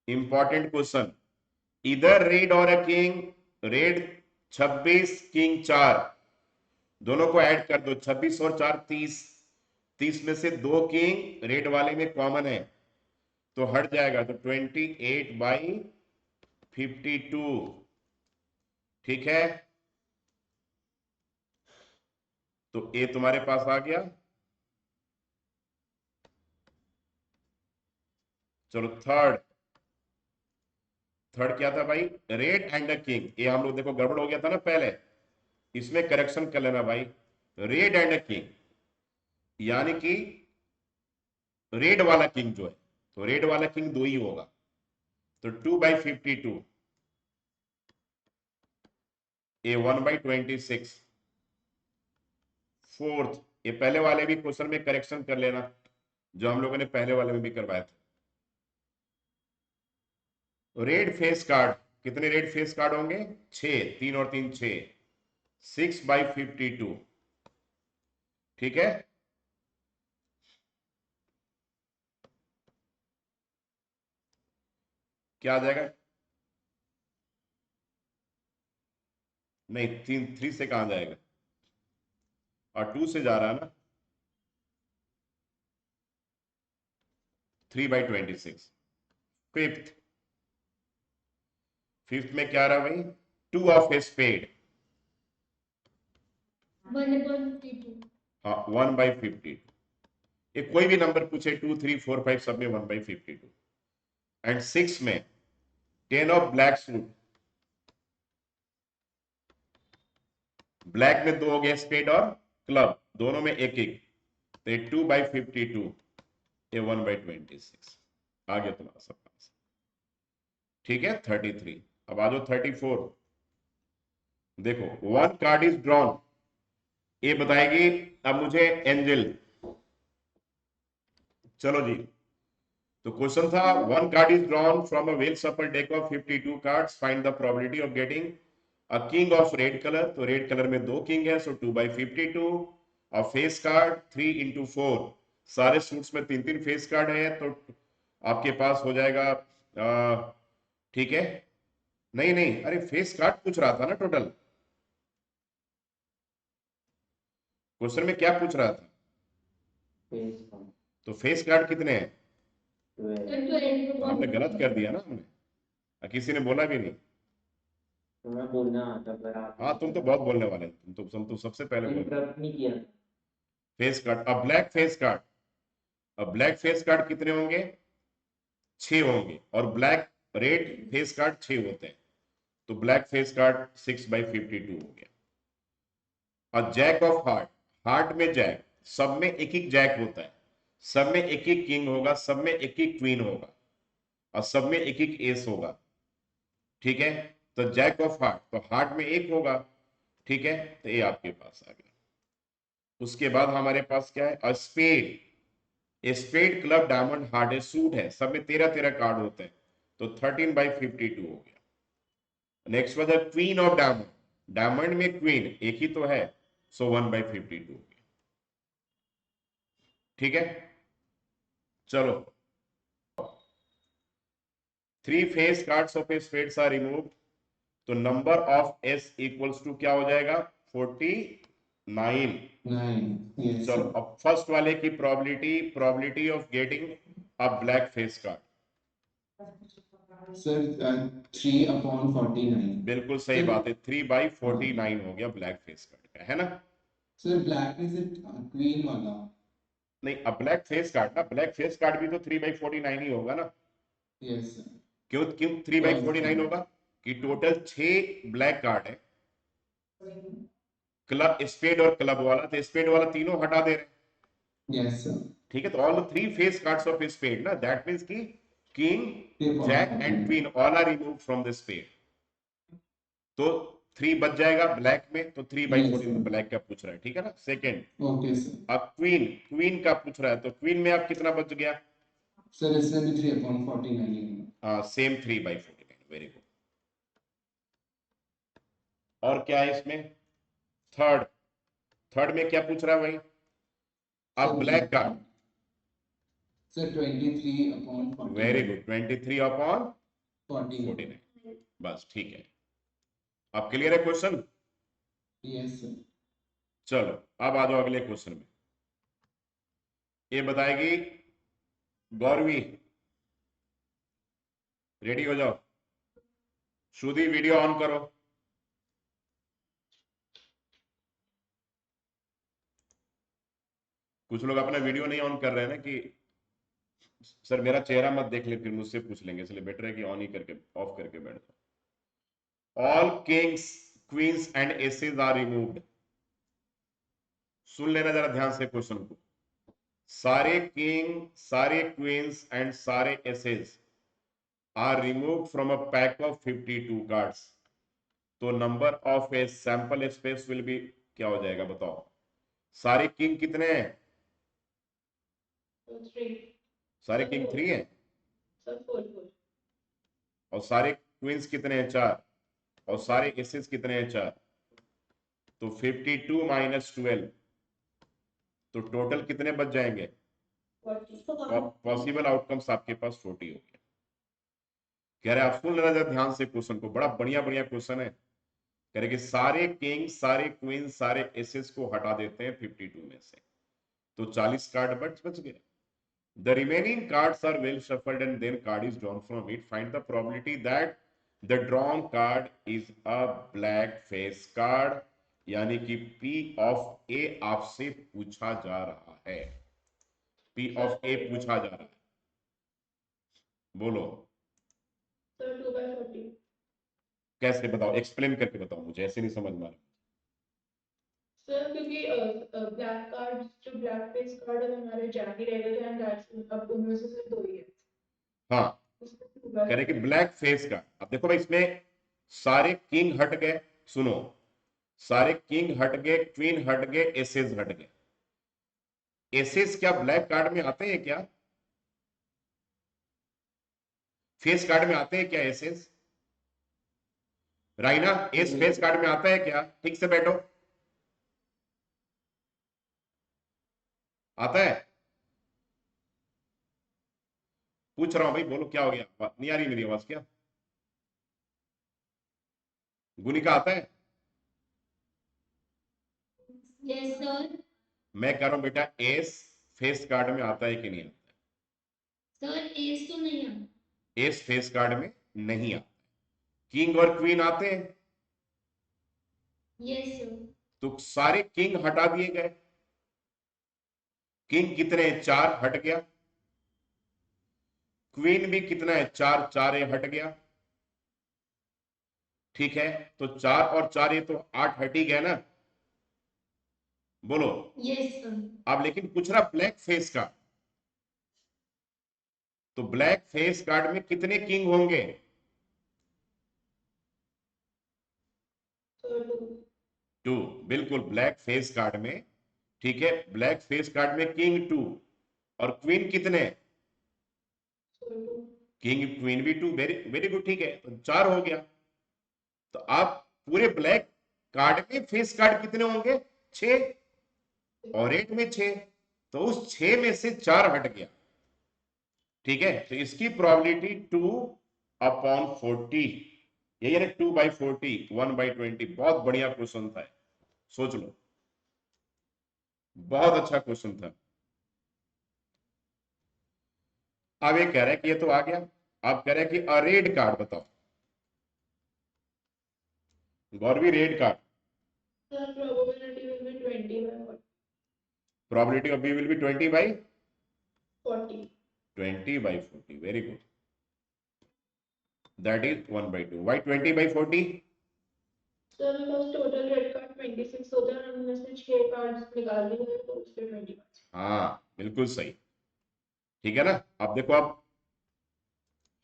इंपॉर्टेंट क्वेश्चन, इधर रेड और अ किंग, रेड 26 किंग 4, दोनों को ऐड कर दो, 26 और 4 30, 30 में से 2 किंग रेड वाले में कॉमन है तो हट जाएगा, तो 28/52, ठीक है। तो ए तुम्हारे पास आ गया। चलो थर्ड, थर्ड क्या था भाई, रेड एंड द किंग, ये हम लोग देखो गड़बड़ हो गया था ना पहले, इसमें करेक्शन कर लेना भाई, रेड एंड द किंग, यानी कि रेड वाला किंग जो है, तो रेड वाला किंग 2 ही होगा, तो 2/52, ए 1/26। फोर्थ, ये पहले वाले भी क्वेश्चन में करेक्शन कर लेना जो हम लोगों ने पहले वाले में भी करवाया था। रेड फेस कार्ड, कितने रेड फेस कार्ड होंगे, 6, 3 और 3 6, 6/52, ठीक है। क्या आ जाएगा, नहीं 3 से कहां जाएगा, और 2 से जा रहा है ना, 3/26। फिफ्थ, फिफ्थ में क्या रहा भाई, 2 ऑफ ए स्पेड, 1/52। हाँ 1/52, ये कोई भी नंबर पूछे 2 3 4 5 सब में 1/52। एंड सिक्स में 10 ऑफ ब्लैक सूट, ब्लैक में 2 हो गए स्पेड और क्लब, दोनों में एक एक, तो 2/52, ये 1/26 आ गया तुम्हारा सब आंसर, ठीक है। 33, अब आ जाओ 34, देखो वन कार्ड इज ड्रॉन, ये बताएगी अब मुझे एंजल, चलो जी, तो क्वेश्चन था one card is drawn from a well shuffled deck of 52 cards, find the probability of getting a king of red colour, तो रेड कलर में 2 किंग है, सो 2/52, और फेस कार्ड 3 × 4, सारे सूट्स में 3 फेस कार्ड है, तो आपके पास हो जाएगा, ठीक है, नहीं नहीं, अरे फेस कार्ड पूछ रहा था ना टोटल, क्वेश्चन में क्या पूछ रहा था, फेस का तो फेस कार्ड कितने हैं, 12। तो हमने गलत कर दिया ना, हमने, किसी ने बोला भी नहीं, तो मैं बोलना आता पर आप हाँ तुम तो बहुत बोलने वाले, तुम तो सबसे पहले बोल, इंटरप्ट नहीं किया। फेस कार्ड, अब ब्लैक फेस कार्ड, अब ब्लैक फेस कार्ड कितने होंगे, 6 होंगे, और ब्लैक रेड फेस कार्ड 6 होते हैं, तो ब्लैक फेस कार्ड 6/52 हो गया। और जैक ऑफ हार्ट, हार्ट में जैक, सब में एक एक जैक होता है, सब में एक एक किंग होगा, सब में एक एक क्वीन होगा, और सब में एक एक एस होगा, ठीक है। तो जैक ऑफ हार्ट, तो हार्ट में एक होगा, ठीक है, तो ये आपके पास आ गया। उसके बाद हमारे पास क्या है, spade, spade club diamond heart है, सूट है, सब में 13 कार्ड होते हैं, तो 13/52 हो गया। Next was queen of diamond, diamond में क्वीन एक ही तो है, सो 1/52 हो गया, ठीक है। चलो, 3 face cards of a spades are removed, तो number of S equals to क्या हो जाएगा, 49। 9, yes, चलो, sir. अब फर्स्ट वाले की probability of getting a black face card, Sir, 3/49. बिल्कुल सही Sir, बात है, 3/49 हो गया ब्लैक फेस कार्ड का, है ना। sir, black is it queen वाला? नहीं, अब ब्लैक फेस कार्ड ना, ब्लैक फेस कार्ड भी तो 3/49 ही होगा ना, Yes, sir. क्यों क्यों 3/49 होगा, कि टोटल 6 ब्लैक कार्ड है, क्लब स्पेड और क्लब वाला, तो स्पेड वाला तीनों हटा दे रहे हैं, Yes, sir. ठीक है, तो all 3 face cards of spade ना, दैट मींस कि king, jack and queen all are removed from the spade, तो 3 बच जाएगा ब्लैक में, तो 3/49 Yes, ब्लैक का पूछ रहा है, ठीक है ना। Second, Okay, sir. अब क्वीन, क्वीन का पूछ रहा है, तो क्वीन में आप कितना बच गया, Sir, इसमें भी 3/49 ही है. Same 3/49, very good. और क्या है इसमें, थर्ड, थर्ड में क्या पूछ रहा है भाई? अब black card. Sir 23 upon 49. Very good, 23 upon 49. 49। बस ठीक है, अब क्लियर है क्वेश्चन? Yes sir. चलो अब आ जाओ अगले क्वेश्चन में। ये बताएगी गौरवी, रेडी हो जाओ। श्रुति वीडियो ऑन करो। कुछ लोग अपना वीडियो नहीं ऑन कर रहे हैं ना, कि सर मेरा चेहरा मत देख ले, फिर मुझसे पूछ लेंगे, इसलिए बेटर है कि ऑन ही करके ऑफ करके बैठ जाओ। All kings queens and aces are removed. सुन लेना जरा ध्यान से क्वेश्चन को। सारे किंग, सारे क्वींस एंड सारे aces are removed from a pack of 52 cards. तो number of a sample space will be, क्या हो जाएगा बताओ? सारे किंग कितने हैं? सारे किंग 3 हैं। और सारे क्वींस कितने हैं? 4। और सारे एसेस कितने हैं? 4। तो 52 माइनस 12, तो टोटल कितने बच जाएंगे? पॉसिबल आउटकम्स आपके पास 40 हो गए। कह रहे आप सुन लेना जरा ध्यान से क्वेश्चन को, बड़ा बढ़िया बढ़िया क्वेश्चन है। कह रहे कि सारे किंग, सारे क्वीन, सारे एसेस को हटा देते हैं 52 में से, तो 40 कार्ड बच गए। The remaining cards are well shuffled and then card is drawn from it. Find the probability that the drawn card is a black face card. यानी कि P of A आपसे पूछा जा रहा है। P of A पूछा जा रहा है, बोलो सर 2/40। कैसे? बताओ, एक्सप्लेन करके बताओ मुझे, ऐसे नहीं समझ में आ रहा। सर क्योंकि ब्लैक कार्ड, जो ब्लैक फेस कार्ड है हमारे जैक ही रहेगा, एंड दैट्स अब उनमें से सिर्फ 2 ही है। हाँ, कह रहे कि ब्लैक फेस का। अब देखो भाई, इसमें सारे किंग हट गए, सुनो, सारे किंग हट गए, क्वीन हट गए, एसेस हट गए। एसेस क्या ब्लैक कार्ड में आते हैं क्या? फेस कार्ड में आते हैं क्या aces? Raina, ace face card में आता है क्या? ठीक से बैठो, आता है? पूछ रहा हूं भाई, बोलो क्या हो गया? नहीं आ रही मेरी आवाज क्या? गुनिका आता है? Yes sir. मैं कह रहा हूं बेटा, एस फेस कार्ड में आता है कि नहीं आता सर एस तो नहीं आता। है? एस फेस कार्ड में नहीं आता। किंग और क्वीन आते हैं? Yes sir. तो सारे किंग हटा दिए गए। किंग कितने? 4 हट गया। क्वीन भी कितना है? 4, 4 हट गया। ठीक है, तो 4 और 4 ये तो 8 हट ही गया ना, बोलो। Yes sir. अब लेकिन पूछ रहा ब्लैक फेस का, तो ब्लैक फेस कार्ड में कितने किंग होंगे? 2। बिल्कुल, ब्लैक फेस कार्ड में, ठीक है, ब्लैक फेस कार्ड में किंग 2 और क्वीन कितने? किंग क्वीन भी 2। वेरी वेरी गुड, ठीक है, तो 4 हो गया। तो आप पूरे ब्लैक कार्ड में फेस कार्ड कितने होंगे? 6, और 8 में 6, तो उस 6 में से 4 हट गया। ठीक है, तो इसकी प्रोबेबिलिटी 2/40, यही है 2/40, 1/20। बहुत बढ़िया क्वेश्चन था, सोच लो, बहुत अच्छा क्वेश्चन था। अब ये कह रहा है कि ये तो आ गया, अब कह रहा है कि अ रेड कार्ड बताओ। Gauravi, red card. Sir probability will be 20/40। Probability of B will be 40। 20/40। Very good, that is 1/2। Why 20/40? Sir because total red card 26 होता है, उनमें से 6 कार्ड्स निकाल दिए तो उसके 20। हाँ बिल्कुल सही, ठीक है ना। अब देखो,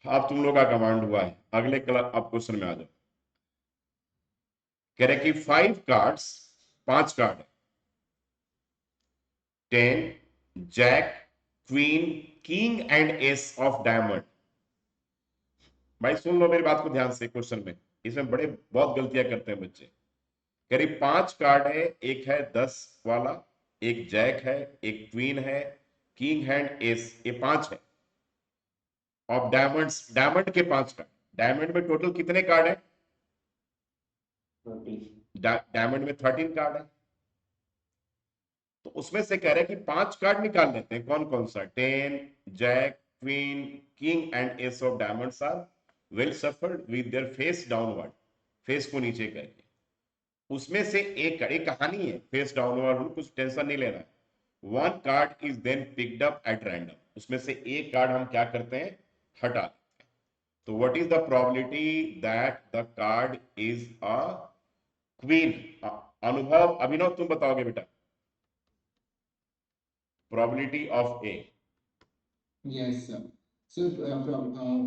अब तुम लोग का कमांड हुआ है, अगले क्लास अब क्वेश्चन में आ जाओ। कह रहे कि 5 cards, 5 card, 10, jack, queen, king and ace of diamond. भाई सुन लो मेरी बात को ध्यान से, क्वेश्चन में इसमें बहुत गलतियां करते हैं बच्चे। करीब 5 कार्ड है, एक है 10 वाला, एक जैक है, एक क्वीन है, किंग हैंड एस, ये 5 है। और डायमंड्स, डायमंड के 5 कार्ड, डायमंड में टोटल कितने कार्ड है? 30. डायमंड में 13 कार्ड है। तो उसमें से कह रहे हैं कि 5 कार्ड निकाल लेते हैं, कौन कौन सा? 10, jack, queen, king and ace of diamonds are well shuffled with their face downward, face को नीचे करके। उसमें से एक कहानी है, फेस डाउनवर्ड, कुछ टेंशन नहीं लेना है। One card is then picked up at random, उसमें से एक कार्ड हम क्या करते हैं? हटा लेते हैं। तो what is the probability that the card is a queen? अनुभव, अभिनव तुम बताओगे बेटा, probability of A. Yes, sir. So from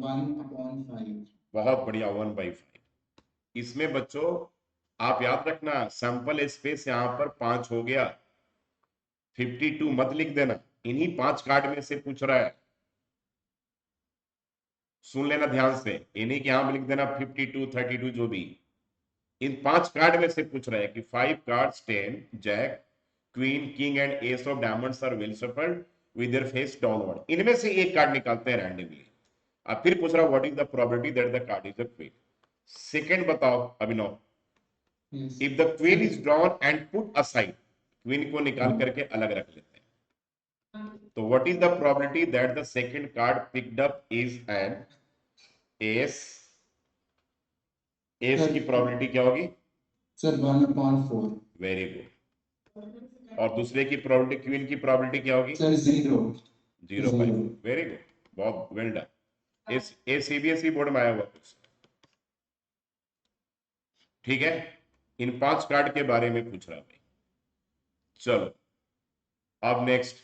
1/5. बहुत बढ़िया, 1/5। इसमें बच्चों आप याद रखना, सैंपल स्पेस यहां पर 5 हो गया, 52 मत लिख देना, इन्हीं 5 कार्ड में से पूछ रहा है। सुन लेना ध्यान से, इन्हीं के यहां लिख देना 52, 32 जो भी, इन 5 कार्ड में से पूछ रहा है कि 5 cards 10, jack, queen, king and ace of diamonds are well shuffled with their face downward, इनमें से एक कार्ड निकालते हैं रैंडमली। अब फिर पूछ रहा what is the probability that the card is a queen. Second बताओ अभिनव, Yes. If the queen is drawn and put aside, queen को निकाल करके अलग रख लेते हैं, तो what is the probability that the second card picked up is an S? S की प्रोबेबिलिटी क्या होगी? Sir, 1/4. Very good. और दूसरे की प्रोबेबिलिटी, क्वीन की प्रोबेबिलिटी क्या होगी? Sir, 0. 0/4। वेरी गुड, बहुत वेल डन। ए सीबीएसई बोर्ड में आया हुआ क्वेश्चन, ठीक है। इन 5 कार्ड के बारे में पूछ रहा भाई। चलो अब next,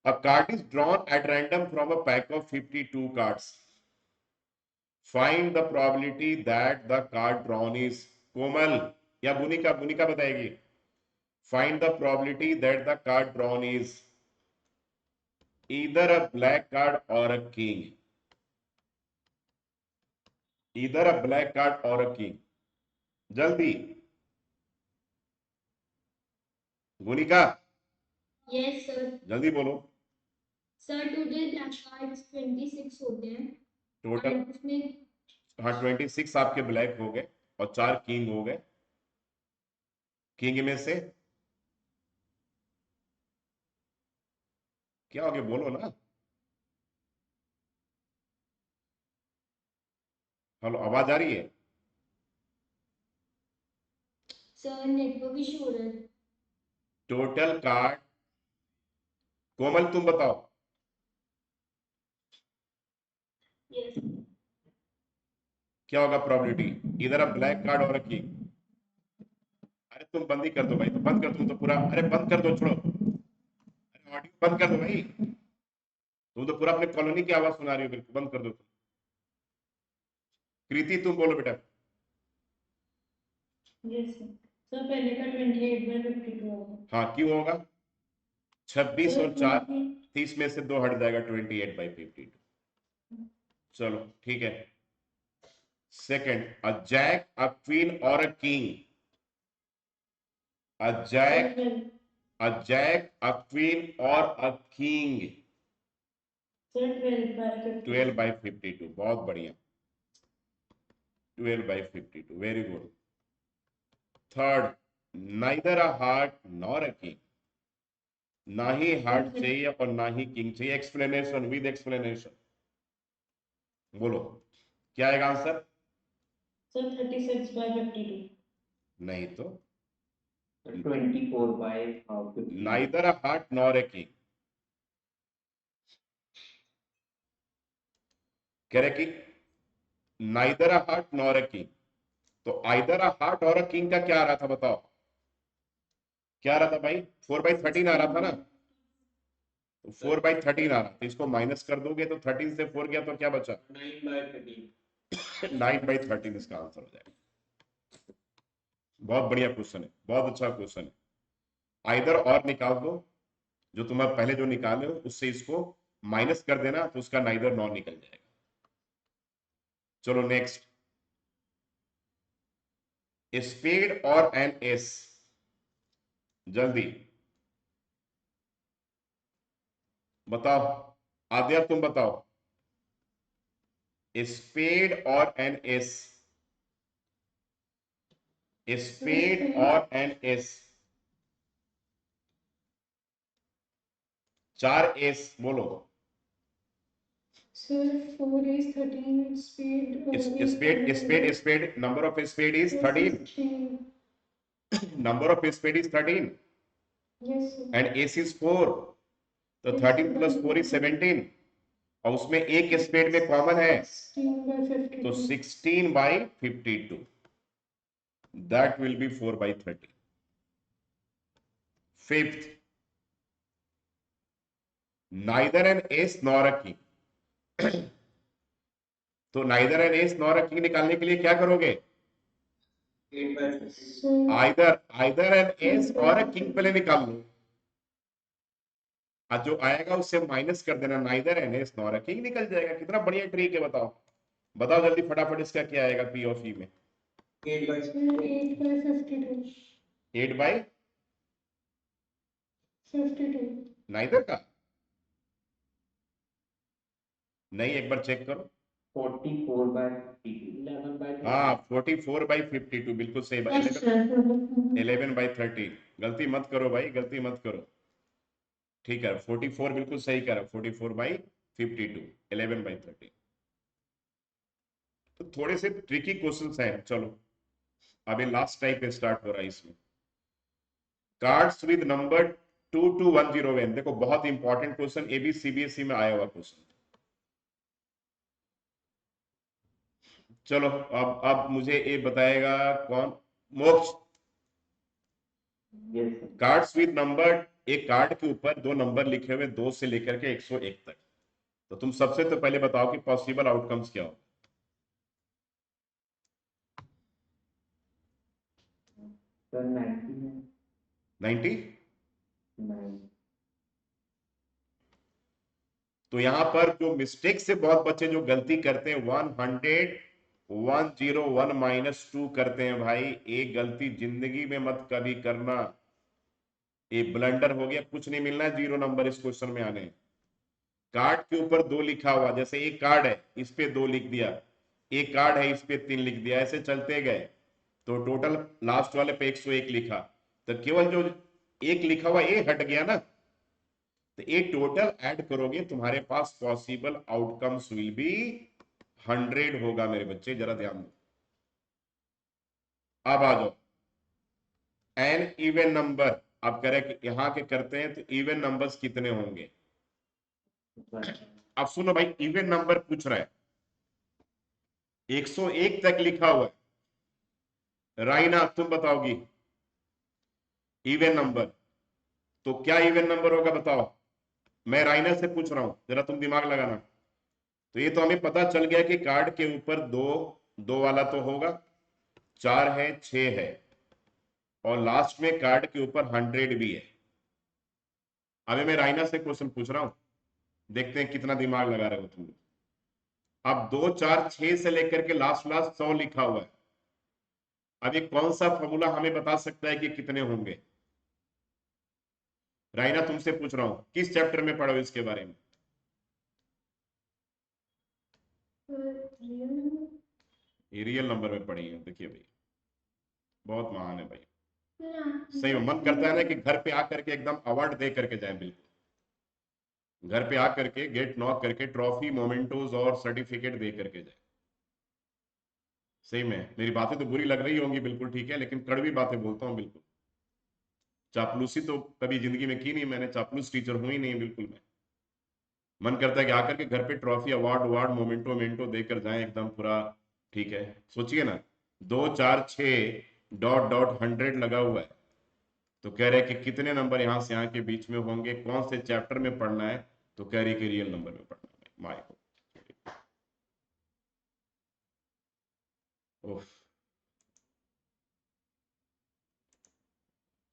a card is drawn at random from a pack of 52 cards, find the probability that the card drawn is कोमल या बुनिका, बुनिका बताएगी, find the probability that the card drawn is either a black card or a king, either a black card or a king, जल्दी बुनिका, Yes, sir. जल्दी बोलो। Sir, today black cards 26 होते हैं total, और उसमें हाँ 26 आपके ब्लैक हो गए और 4 किंग हो गए। किंग में से क्या हो गया, बोलो ना। हेलो, आवाज आ रही है? सर नेटवर्क इशू हो रहा है। टोटल कार्ड, कोमल तुम बताओ। Yes. क्या होगा प्रोबेबिलिटी? इधर अ ब्लैक कार्ड और अ किंग। अरे तुम बंद ही कर दो भाई, तो बंद कर, तुम तो पूरा, अरे बंद कर दो, छोड़ो, अरे ऑडियो बंद कर दो भाई, तुम तो पूरा अपने कॉलोनी की आवाज सुना रही हो, बिल्कुल बंद कर दो तुम। कृति तुम बोलो बेटा। Yes, sir. सर पहले का 28/52 होगा। हाँ क्यों होगा? 26 सर और 4, 30 में से 2 हट जाएगा, 28/52। चलो ठीक है। Second, a jack, a queen और a king, a jack, a jack, a queen or a king। Sir 12/52। 12/52, बहुत बढ़िया, 12/52, very good. Third, neither a heart nor a king, ना ही हार्ट चाहिए और ना ही किंग चाहिए। एक्सप्लेनेशन, विद एक्सप्लेनेशन बोलो क्या आएगा आंसर? सर 36/52। नहीं तो 24/50. Neither a heart nor a king, कह रहे कि neither a heart nor a king, तो आइदर अ हार्ट और अ किंग का क्या आ रहा था बताओ? क्या आ रहा था भाई? 4/13 आ रहा था ना, तो 4/13 आ रहा था, इसको माइनस कर दोगे तो 13 से 4 गया तो क्या बचा? 9/13 इसका आंसर हो जाएगा। बहुत बढ़िया क्वेश्चन है, बहुत अच्छा क्वेश्चन है। आइदर और निकाल दो, जो तुम्हारे पहले जो निकाले हो उससे इसको माइनस कर देना, तो उसका नाइदर नॉर निकल जाएगा। चलो नेक्स्ट, स्पेड और एन एस, जल्दी बताओ। आद्या तुम बताओ, स्पेड और एन एस, स्पेड और एन एस, 4 एस बोलो। Sir, 4 is 13, speed is spade, number of spade is 13, 16. Number of spade is 13 Yes, sir. And ace is 4, तो 13 प्लस 4 इज 17, और उसमें एक स्पेड में कॉमन है 16 by 52. तो 16 by 52, that will be 4 by 30. Fifth, neither an ace nor a king. तो neither an ace nor a king निकालने के लिए क्या करोगे? 8 by 50. So, either an ace or a king पहले निकाल लो, और जो आएगा उससे माइनस कर देना, neither an ace nor a king निकल जाएगा। कितना बढ़िया ट्रिक है, बताओ बताओ जल्दी फटाफट, इसका क्या आएगा पी ऑफ ई में? 8 by sir, 8 by 52. 8 by 52. neither का नहीं, एक बार चेक करो। 44 by 52. 11 by 30. हाँ 44 by 52, बिल्कुल सही बात। Yes, sir. 11 by 30, गलती मत करो भाई, गलती मत करो, ठीक है 44 बिल्कुल सही कह रहा, 44 by 52, 11 by 30। तो थोड़े से ट्रिकी क्वेश्चंस हैं। चलो अभी लास्ट टाइप पे स्टार्ट हो रहा है इसमें, कार्ड्स विद नंबर 2 to 101। देखो बहुत इंपॉर्टेंट क्वेश्चन, एबी सीबीएसई में आया हुआ क्वेश्चन। चलो अब मुझे ये बताएगा कौन, मोक्ष। Yes, sir. Cards with number, एक कार्ड के ऊपर दो नंबर लिखे हुए 2 से लेकर के 101 तक, तो तुम सबसे तो पहले बताओ कि पॉसिबल आउटकम्स क्या हो। Sir, 90. 90, 9. तो यहां पर जो मिस्टेक से बहुत बच्चे जो गलती करते हैं 101 माइनस 2 करते हैं भाई, एक गलती जिंदगी में मत कभी करना, ये ब्लंडर हो गया, कुछ नहीं मिलना 0 नंबर इस क्वेश्चन में आने। कार्ड के ऊपर 2 लिखा हुआ, जैसे एक कार्ड है इस पे 2 लिख दिया, एक कार्ड है इस पे 3 लिख दिया, ऐसे चलते गए तो टोटल लास्ट वाले पे 101 लिखा, तो केवल जो एक लिखा हुआ ये हट गया ना, तो ये टोटल ऐड करोगे तुम्हारे पास पॉसिबल आउटकम्स विल बी 100 होगा मेरे बच्चे, जरा ध्यान दो। अब आ जाओ एन इवन नंबर, अब करें यहां के करते हैं, तो इवन नंबर्स कितने होंगे? अब सुनो भाई, इवन नंबर पूछ रहा है, 101 तक लिखा हुआ है, राइना तुम बताओगी इवन नंबर, तो क्या इवन नंबर होगा बताओ? मैं राइना से पूछ रहा हूं, जरा तुम दिमाग लगाना। तो ये तो हमें पता चल गया कि कार्ड के ऊपर 2 वाला तो होगा, 4 है, 6 है, और लास्ट में कार्ड के ऊपर 100 भी है। अभी मैं राइना से क्वेश्चन पूछ रहा हूं, देखते हैं कितना दिमाग लगा रहे हो तुम। अब 2 4 6 से लेकर के लास्ट 100 लिखा हुआ है, अब ये कौन सा फॉर्मूला हमें बता सकता है कि कितने होंगे? राइना तुमसे पूछ रहा हूं, किस चैप्टर में पढ़ो इसके बारे में? ये रियल नंबर में पढ़ी है, देखिए भाई बहुत महान है भाई, सही में मन करता है ना कि घर पे आकर के एकदम अवार्ड दे करके जाए, बिल्कुल घर पे आकर के गेट नॉक करके ट्रॉफी मोमेंटोज और सर्टिफिकेट दे करके जाए। सही में मेरी बातें तो बुरी लग रही होंगी, बिल्कुल ठीक है, लेकिन कड़वी बातें बोलता हूँ बिल्कुल। चापलूसी तो कभी जिंदगी में की नहीं मैंने, चापलूस टीचर हूं ही नहीं बिल्कुल मैं। मन करता है कि आकर के घर पे ट्रॉफी अवार्ड मोमेंटो देकर जाएं एकदम पूरा, ठीक है। सोचिए ना 2 4 6 डॉट डॉट 100 लगा हुआ है, तो कह रहे कि कितने नंबर यहाँ से यहाँ के बीच में होंगे, कौन से चैप्टर में पढ़ना है, तो कह रही कि रियल नंबर में पढ़ना है। माय गॉड,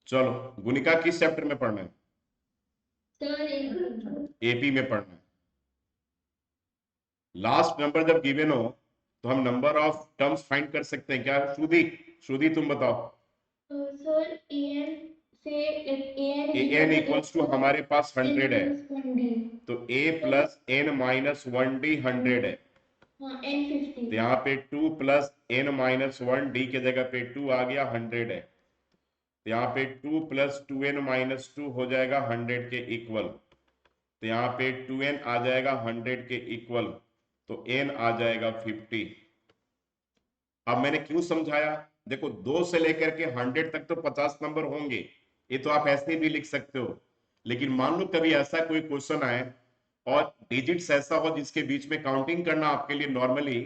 चलो गुनिका किस चैप्टर में पढ़ना है? Sir, एपी में पढ़ना है। लास्ट नंबर जब गिवन हो तो हम नंबर ऑफ टर्म्स फाइंड कर सकते हैं क्या श्रुति? श्रुति तुम बताओ। Sir, AN say like AN A is N equal equals to to हमारे पास 100 है, N+1D. तो a plus N minus 1d 100 है, हाँ, N50. तो यहाँ पे 2 प्लस एन माइनस 1d के जगह पे 2 आ गया, 100 है, तो यहाँ पे 2 प्लस 2n माइनस 2 हो जाएगा 100 के इक्वल, तो यहाँ पे 2n आ जाएगा 100 के इक्वल, तो n आ जाएगा 50। अब मैंने क्यों समझाया, देखो 2 से लेकर के 100 तक तो 50 नंबर होंगे, ये तो आप ऐसे भी लिख सकते हो, लेकिन मान लो कभी ऐसा कोई क्वेश्चन आए और डिजिट्स ऐसा हो जिसके बीच में काउंटिंग करना आपके लिए नॉर्मली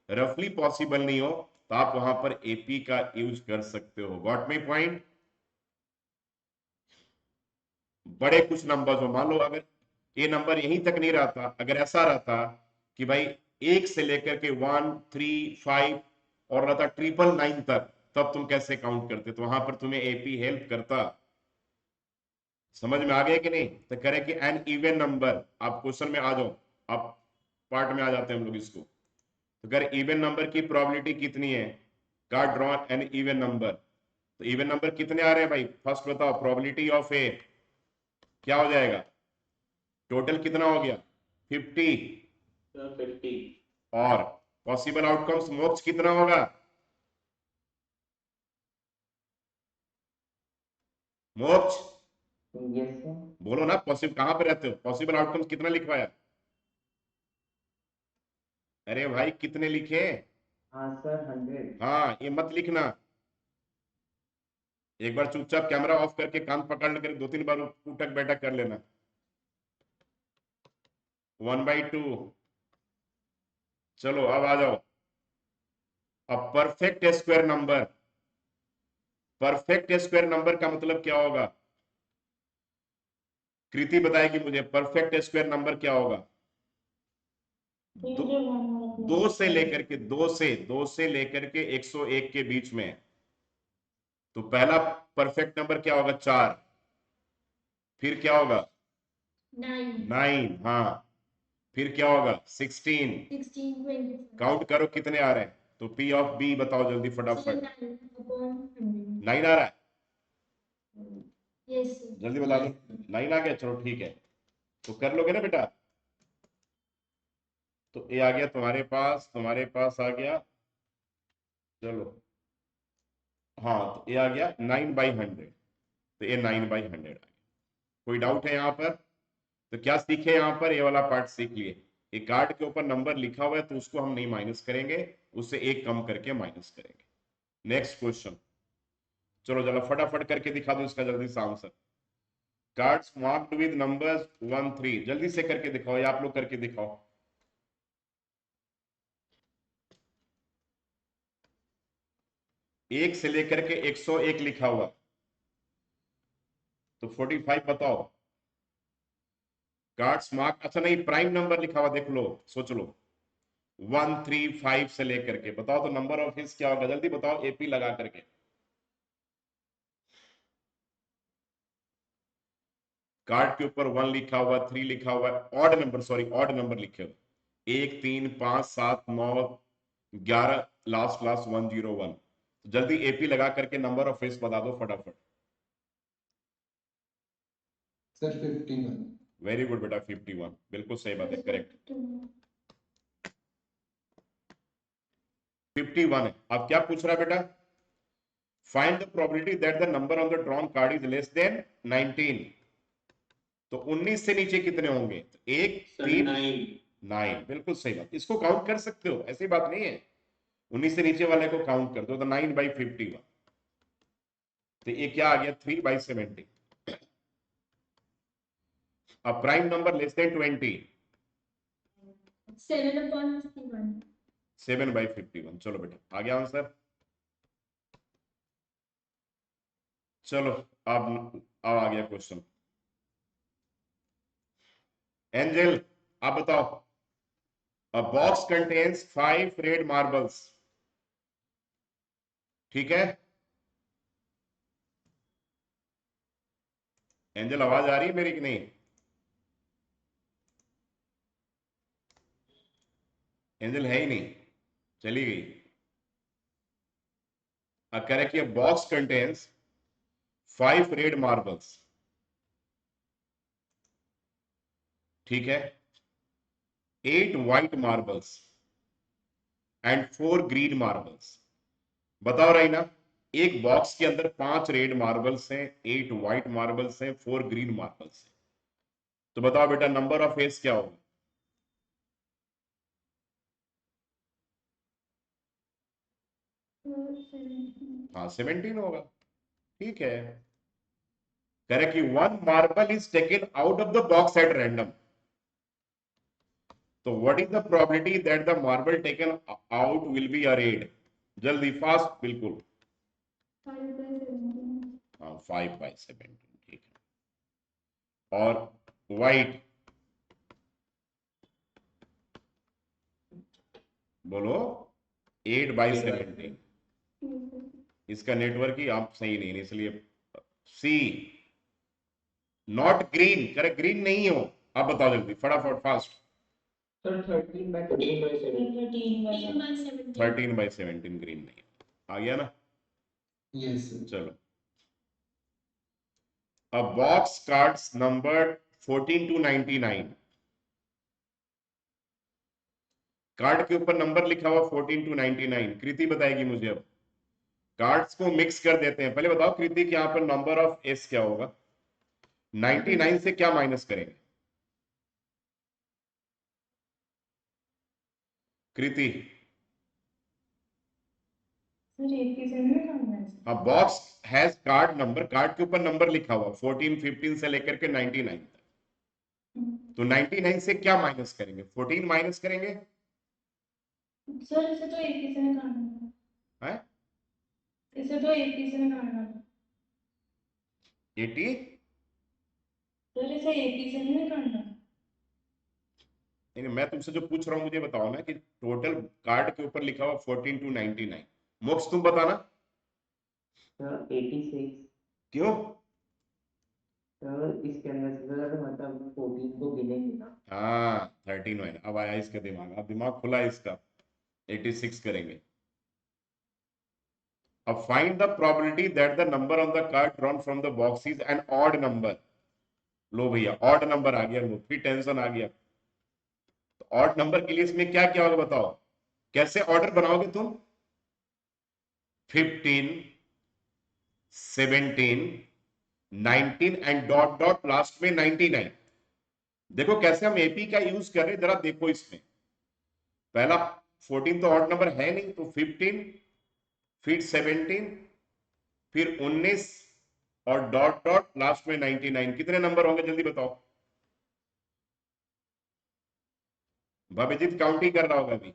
रफली पॉसिबल नहीं हो, तो आप वहां पर एपी का यूज कर सकते हो। Got my point. बड़े कुछ नंबर्स हो, मान लो अगर ये नंबर यहीं तक नहीं रहता, अगर ऐसा रहता कि भाई 1 से लेकर के 1 3 5 और रहता 999 तक, तब तुम कैसे काउंट करते, तो वहां पर तुम्हें एपी हेल्प करता। समझ में आ गया कि नहीं। तो करें कि एन इवन नंबर, आप क्वेश्चन में आ जाओ, आप पार्ट में आ जाते हैं हम लोग इसको, तो अगर इवन नंबर की प्रोबेबिलिटी कितनी है, card drawn an even number, तो इवन नंबर कितने आ रहे हैं भाई, फर्स्ट बताओ, प्रोबेबिलिटी ऑफ ए क्या हो जाएगा, टोटल कितना हो गया 50, 50. और पॉसिबल आउटकम्स मोक्ष कितना होगा, मोक्ष Yes, sir. बोलो ना, पॉसिबल कहां पे रहते हो, पॉसिबल आउटकम्स कितना लिखवाया, अरे भाई कितने लिखे, हाँ सर, 100. हाँ ये मत लिखना, एक बार चुपचाप कैमरा ऑफ करके कान पकड़ कर 2-3 बार उठक बैठक कर लेना। 1/2, चलो अब आ जाओ, अब perfect square number, perfect square number का मतलब क्या होगा, कृति बताएगी मुझे, परफेक्ट स्क्वायर नंबर क्या होगा, दो से लेकर के 2 से लेकर के 101 के बीच में, तो पहला परफेक्ट नंबर क्या होगा 4, फिर क्या होगा 9, हाँ, फिर क्या होगा 16, 16, 20. काउंट करो कितने आ रहे हैं, तो पी ऑफ बी बताओ जल्दी फटाफट, 9 आ रहा है, Yes, sir. जल्दी बता दो, 9 आ गया, चलो ठीक है, तो कर लोगे ना बेटा, तो ये आ गया तुम्हारे पास आ गया, चलो हाँ, तो ये आ गया 9/100, तो ये 9/100 आ गया। कोई डाउट है यहाँ पर, तो क्या सीखे यहाँ पर, ये वाला पार्ट सीख लिए, एक कार्ड के ऊपर नंबर लिखा हुआ है तो उसको हम नहीं माइनस करेंगे, उससे एक कम करके माइनस करेंगे। नेक्स्ट क्वेश्चन, चलो जरा फटाफट करके दिखा दो इसका जल्दी से answer, cards marked with numbers 1 3, जल्दी से करके दिखाओ, या आप लोग करके दिखाओ, एक से लेकर के 101 लिखा हुआ, तो 45 बताओ, कार्ड्स मार्क, अच्छा नहीं प्राइम नंबर लिखा हुआ, देख लो सोच लो, 1 3 5 से लेकर के बताओ, तो नंबर ऑफ हिस्स क्या होगा, जल्दी बताओ एपी लगा करके, कार्ड के ऊपर 1 लिखा हुआ, 3 लिखा हुआ, odd number, sorry odd number लिखे हुए, 1 3 5 7 9 11, लास्ट लास्ट 101, जल्दी एपी लगा करके नंबर ऑफ हिस्स बता दो फटाफट। Sir, 51. वेरी गुड बेटा, 51 बिल्कुल सही बात है, करेक्ट 51 है। अब क्या पूछ रहा है बेटा, find the probability that the number on the drawn card is less than 19, तो 19 से नीचे कितने होंगे, तो 1 3 9, बिल्कुल सही बात, इसको काउंट कर सकते हो, ऐसी बात नहीं है, 19 से नीचे वाले को काउंट कर दो, तो 9/51, तो ये क्या आ गया 3/70। अब प्राइम नंबर लेस देन 20, 7/51. 7/51, चलो बेटा आ गया आंसर, चलो अब आ गया क्वेश्चन, एंजल आप बताओ, अ बॉक्स कंटेन्स 5 रेड मार्बल्स, ठीक है, एंजल आवाज आ रही है मेरी कि नहीं, एंजल है ही नहीं, चली गई, करेक्ट, ये बॉक्स कंटेन्स 5 रेड मार्बल्स, ठीक है, 8 white marbles and 4 green marbles. बताओ रहीना, एक बॉक्स के अंदर 5 रेड मार्बल्स हैं, 8 व्हाइट मार्बल्स हैं, 4 ग्रीन मार्बल्स हैं। तो बताओ बेटा नंबर ऑफ एस क्या होगा? हाँ 17 होगा, ठीक है। Correct, 1 marble is taken out of the box at random. तो what is the probability that the marble taken out will be a red? जल्दी फास्ट, बिल्कुल। 5/17. हाँ 5/17, ठीक है। और व्हाइट बोलो 8/17। इसका नेटवर्क ही आप सही नहीं है, इसलिए सी। नॉट ग्रीन, करेक्ट, ग्रीन नहीं हो। आप बताओ जल्दी फटाफट फास्ट। सर 13/17. 13/17 ग्रीन नहीं है। आ गया ना? Yes, sir. चलो, a box cards numbered 14 to 99, card के ऊपर नंबर लिखा हुआ 14 to 99। कृति बताएगी मुझे। अब कार्ड्स को मिक्स कर देते हैं। पहले बताओ कृति कि यहां पर नंबर ऑफ एस क्या होगा? 99 से क्या माइनस करेंगे कृति? सर 87 में करना है। हाँ, box has card number, card के ऊपर नंबर लिखा हुआ 14 15 से लेकर के 99 तक। तो 99 से क्या माइनस करेंगे? 14 माइनस करेंगे। सर इसे तो 87 में करना है। है इसे तो 87 में करना है। 80? सर इसे 87 में करना है। नहीं, मैं तुमसे जो पूछ रहा हूं मुझे बताओ ना कि टोटल कार्ड के ऊपर लिखा हुआ 14 to 99। मोक्ष तुम बताना सर 86. क्यों? सर इसके अंदर सर मतलब 14 को गिनेंगे ना। हाँ 13 अब आया इसका दिमाग, अब दिमाग खुला है इसका। 86 करेंगे। अब find the probability that the number on the card drawn from the box is an odd number. लो भैया ऑड नंबर आ गया, लो फिर टेंशन आ गया। तो ऑड नंबर के लिए इसमें क्या क्या होगा बताओ? कैसे ऑर्डर बनाओगे तुम? 15 17 19 एंड डॉट डॉट लास्ट में 99। देखो कैसे हम एपी का यूज कर रहे हैं, जरा देखो इसमें। पहला 14 तो ऑड नंबर है नहीं, तो 15 फिर 17 फिर 19 और डॉट डॉट लास्ट में 99। कितने नंबर होंगे जल्दी बताओ? भाभीजीत काउंट ही कर रहा होगा अभी।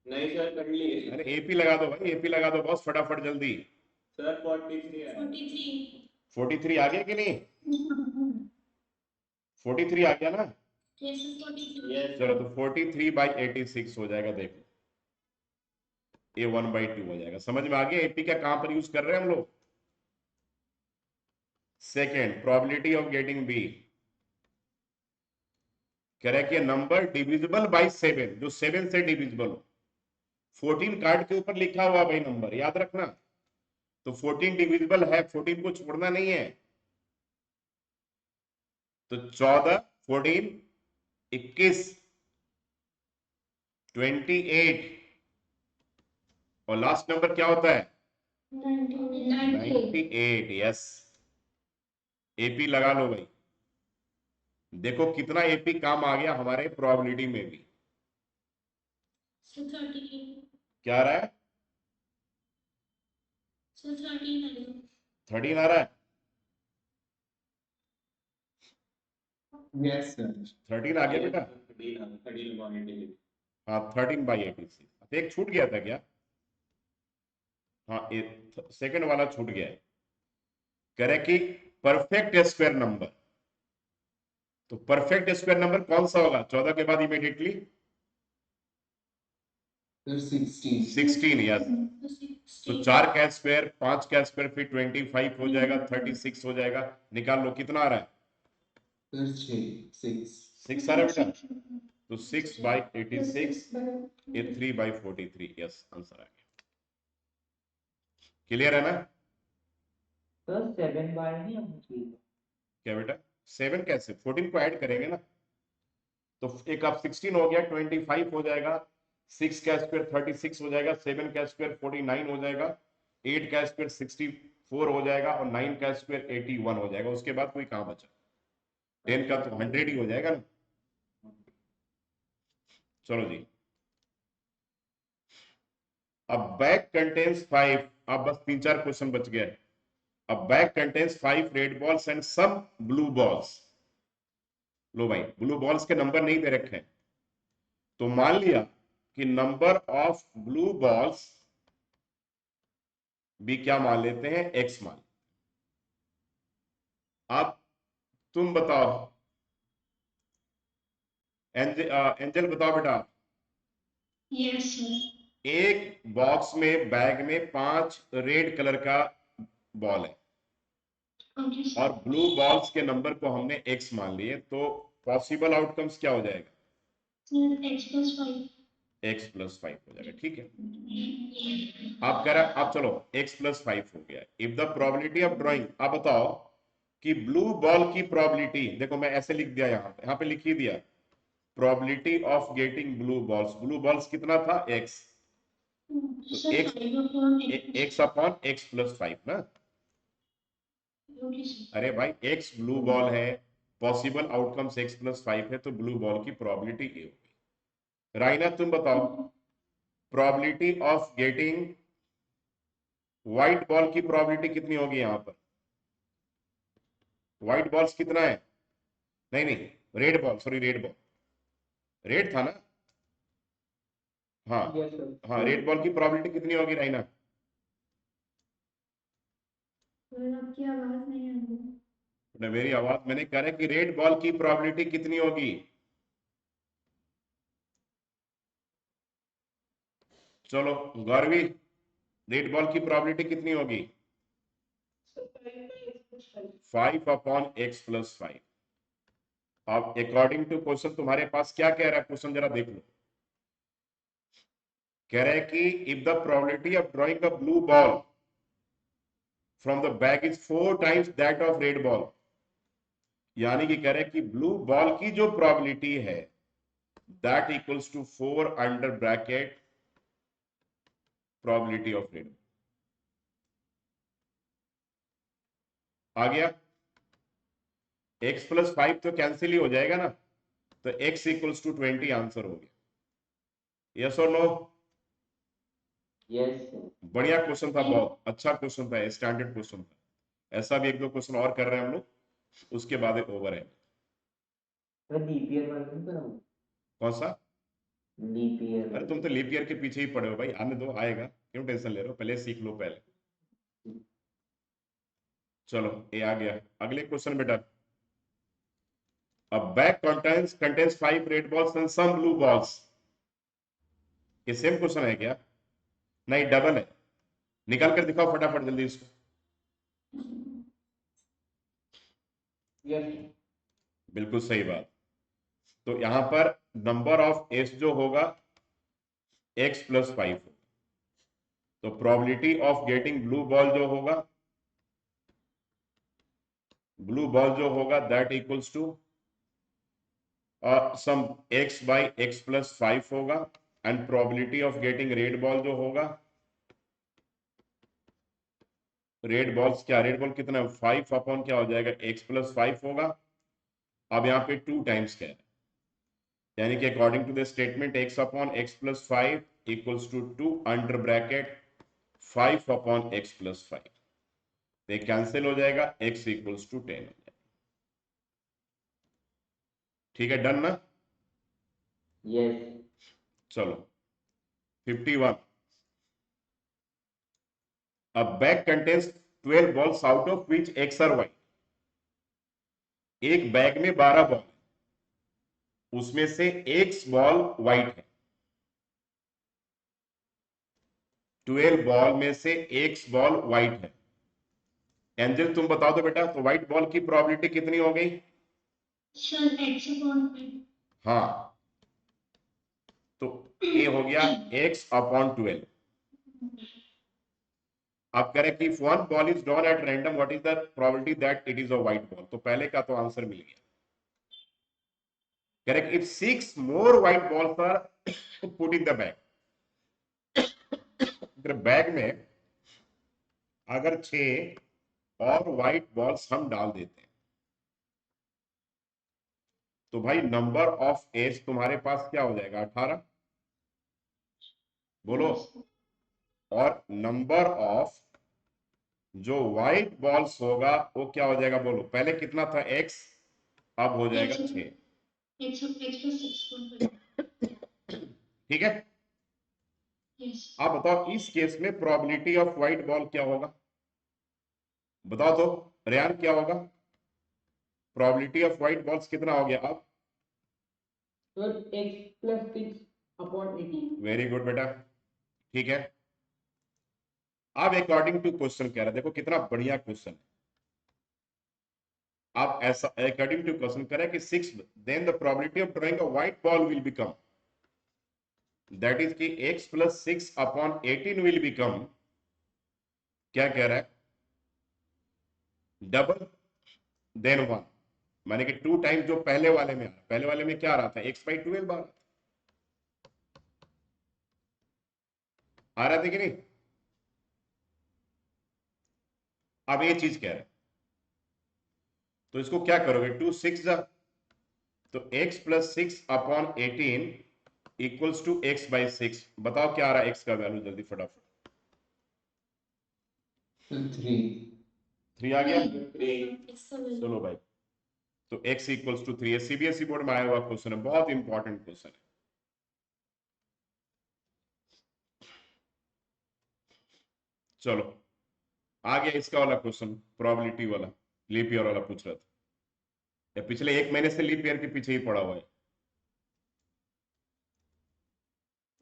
नहीं सर कर लिए। अरे एपी लगा दो भाई, एपी लगा दो बॉस फटाफट जल्दी। सर 43 है। 43 आ गया कि नहीं? 43 आ गया ना? यस चलो तो 43/86 हो जाएगा। देखो ये 1/2 हो जाएगा। समझ में आ गया एपी का कहां पर यूज कर रहे हैं हम लोग? Second, probability of getting B. कह रहा है कि नंबर डिविजिबल बाय 7, जो 7 से डिविजिबल हो। 14 कार्ड के ऊपर लिखा हुआ भाई नंबर, याद रखना। तो 14 डिविजिबल है, 14 को छोड़ना नहीं है। तो 14 14 21 28 और लास्ट नंबर क्या होता है? 98। यस, एपी लगा लो भाई। देखो कितना एपी काम आ गया हमारे प्रोबेबिलिटी में भी। क्या आ रहा है? 13 आ रहा है? Yes, sir. 13 आ गया बेटा? 13 हाँ 13/86। एक छूट गया था क्या? हाँ सेकंड वाला छूट गया है। कह रहे कि परफेक्ट स्क्वायर नंबर। तो परफेक्ट स्क्वायर नंबर कौन सा होगा 14 के बाद इमीडिएटली? Sir, 16. 16। यस, तो 4 का स्क्वायर 5 का स्क्वायर फिर 25 हो जाएगा, 36 हो जाएगा। निकाल लो कितना आ रहा है? Sir, 6. 6 आ रहा है बेटा? तो 6/86 ये 3/43। यस, आंसर आ गया। क्लियर है ना? सर 7 बार नहीं होनी चाहिए। क्या बेटा 7 कैसे, 14 को ऐड करेंगे ना, तो एक आप 16 हो गया, 25 हो जाएगा, 6 का स्क्वायर 36 हो जाएगा, 7 का स्क्वायर 49 हो जाएगा, 8 का स्क्वायर 64 हो जाएगा और 9 का स्क्वायर 81 हो जाएगा। उसके बाद कोई कहां बचा? 10 का तो 100 ही हो जाएगा ना। चलो जी, अब बैग कंटेन्स 5, अब बस 3-4 क्वेश्चन बच गया है। अब bag contains 5 red balls and some blue balls. लो भाई, ब्लू बॉल्स के नंबर नहीं दे रखे हैं, तो मान लिया कि नंबर ऑफ ब्लू बॉल्स भी क्या मान लेते हैं, एक्स मान। अब तुम बताओ, एंजल बताओ बेटा, Yes, sir. एक बॉक्स में बैग में 5 रेड कलर का बॉल है Okay, sir. और ब्लू बॉल्स के नंबर को हमने एक्स मान लिए, तो पॉसिबल आउटकम्स क्या हो जाएगा? Sir, x plus 5. x plus 5 हो जाएगा। ठीक है, आप कह रहे, आप चलो x प्लस 5 हो गया। If the probability of drawing, आप बताओ कि ब्लू बॉल की प्रोबेबिलिटी, देखो मैं ऐसे लिख दिया, यहाँ पे लिख ही दिया, probability of getting blue balls, blue balls कितना था, x, तो Sir, x 5 upon x. x upon x plus 5 ना। Okay, sir. अरे भाई x ब्लू बॉल है, पॉसिबल आउटकम्स x प्लस 5 है, तो ब्लू बॉल की प्रोबेबिलिटी ये होगी। राइना तुम बताओ, probability of getting white ball की प्रोबेबिलिटी कितनी होगी? यहां पर व्हाइट बॉल्स कितना है, नहीं नहीं red ball, sorry red ball, red था ना, हाँ यस सर। हाँ, रेड बॉल की प्रोबेबिलिटी कितनी होगी राइना? सर आपकी आवाज नहीं आ रही। मेरी आवाज, मैंने कह रहा है कि रेड बॉल की प्रोबेबिलिटी कितनी होगी? चलो गौरवी, रेड बॉल की प्रोबेबिलिटी कितनी होगी? 5 अपॉन एक्स प्लस 5। अब अकॉर्डिंग टू क्वेश्चन तुम्हारे पास क्या कह रहा है क्वेश्चन, जरा देख लो। कह रहा है कि if the probability of drawing a blue ball from the bag is 4 times that of red ball, यानी कि कह रहे हैं कि ब्लू बॉल की जो प्रोबेबिलिटी है that equals to 4 under bracket probability of red. आ गया, x प्लस 5 तो कैंसिल ही हो जाएगा ना, तो x इक्वल्स टू 20 आंसर हो गया। यस और नो? Yes sir. बढ़िया क्वेश्चन था, बहुत अच्छा क्वेश्चन था, स्टैंडर्ड क्वेश्चन था। ऐसा भी 1-2 क्वेश्चन और कर रहे हैं हम लोग, उसके बाद ओवर है। सर लीप ईयर मालूम करो। कौन सा? Leap year. अरे तुम तो लीप ईयर के पीछे ही पड़े हो भाई, आने दो, आएगा, क्यों टेंशन ले रहे हो, पहले सीख लो पहले। चलो ये आ गया, अगले क्वेश्चन बेटा। A bag contains 5 red balls and some blue balls। ये सेम क्वेश्चन है क्या? नहीं, डबल है। निकाल कर दिखाओ फटाफट जल्दी इसको। यस। बिल्कुल सही बात। तो यहां पर नंबर ऑफ एस जो होगा x प्लस 5, तो probability of getting blue ball जो होगा, that equals to some x by x plus 5 होगा, and probability of getting red ball जो होगा, रेड बॉल्स क्या, रेड बॉल कितना है, 5 अपॉन क्या हो जाएगा, x प्लस 5 होगा। अब यहाँ पे 2 टाइम्स क्या है, यानी कि according to the statement x upon x plus 5 equals to 2 under bracket 5 upon x plus 5, ये कैंसिल हो जाएगा, x इक्वल्स टू 10 हो जाएगा। ठीक है, डन ना? यस। चलो 51। A bag contains 12 balls out of which x are white। एक बैग में 12 बॉल, उसमें से x बॉल व्हाइट है। 12 बॉल में से x बॉल व्हाइट है। एंजल तुम बताओ तो बेटा, तो व्हाइट बॉल की प्रोबेबिलिटी कितनी हो गई? Sir, x upon 5. हाँ, तो ये हो गया x अपॉन 12। आप कह रहे हैं कि if one ball is drawn at random what is the probability that it is a white ball, तो पहले का तो आंसर मिल गया। कह रहे if 6 more white balls are put in the bag, bag में अगर 6 और व्हाइट बॉल्स हम डाल देते हैं तो भाई नंबर ऑफ एज तुम्हारे पास क्या हो जाएगा 18, बोलो। और नंबर ऑफ जो व्हाइट बॉल्स होगा वो क्या हो जाएगा, बोलो। पहले कितना था x, अब हो जाएगा 6। ठीक है, अब बताओ इस केस में प्रोबेबिलिटी ऑफ व्हाइट बॉल क्या होगा, बताओ तो रेयान क्या होगा। प्रोबेबिलिटी ऑफ व्हाइट बॉल्स कितना हो गया अब, Sir, x plus 6 upon 18. Very good बेटा, ठीक है। अब अकॉर्डिंग टू क्वेश्चन कह रहा है, देखो कितना बढ़िया क्वेश्चन है। आप ऐसा अकॉर्डिंग टू क्वेश्चन कह रहे हैं कि 6 then the probability of drawing a white ball will become, that is कि x plus 6 upon 18 will become, क्या कह रहा है, डबल देन 1, माने कि 2 टाइम जो पहले वाले में आ रहा, पहले वाले में क्या आ रहा था x/12 आ रहा था कि नहीं। अब ये चीज कह रहे हैं तो इसको क्या करोगे, 2 6 जा, तो x plus 6 upon 18 equals to x/6। बताओ क्या आ रहा है x का वैल्यू, जल्दी फटाफट। 3 आ गया, Three. चलो भाई, तो x इक्वल्स टू 3 है। सीबीएसई बोर्ड में आया हुआ क्वेश्चन है, बहुत इंपॉर्टेंट क्वेश्चन है। चलो आ गया इसका वाला क्वेश्चन, प्रोबेबिलिटी वाला, लीप ईयर वाला पूछ रहा था, या पिछले 1 महीने से लीप ईयर के पीछे ही पड़ा हुआ है।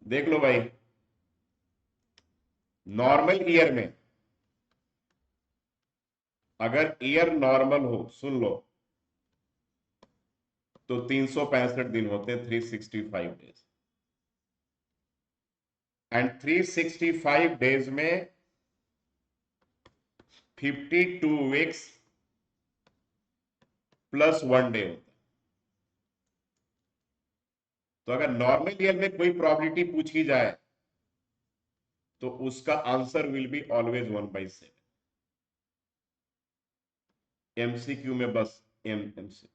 देख लो भाई, नॉर्मल ईयर में अगर ईयर नॉर्मल हो, सुन लो, तो 365 दिन होते हैं, 365 डेज। एंड 365 डेज में 52 वीक्स प्लस 1 डे होता है। तो अगर नॉर्मल ईयर में कोई प्रोबेबिलिटी पूछी जाए तो उसका answer will be always 1/7। MCQ में बस एमसी।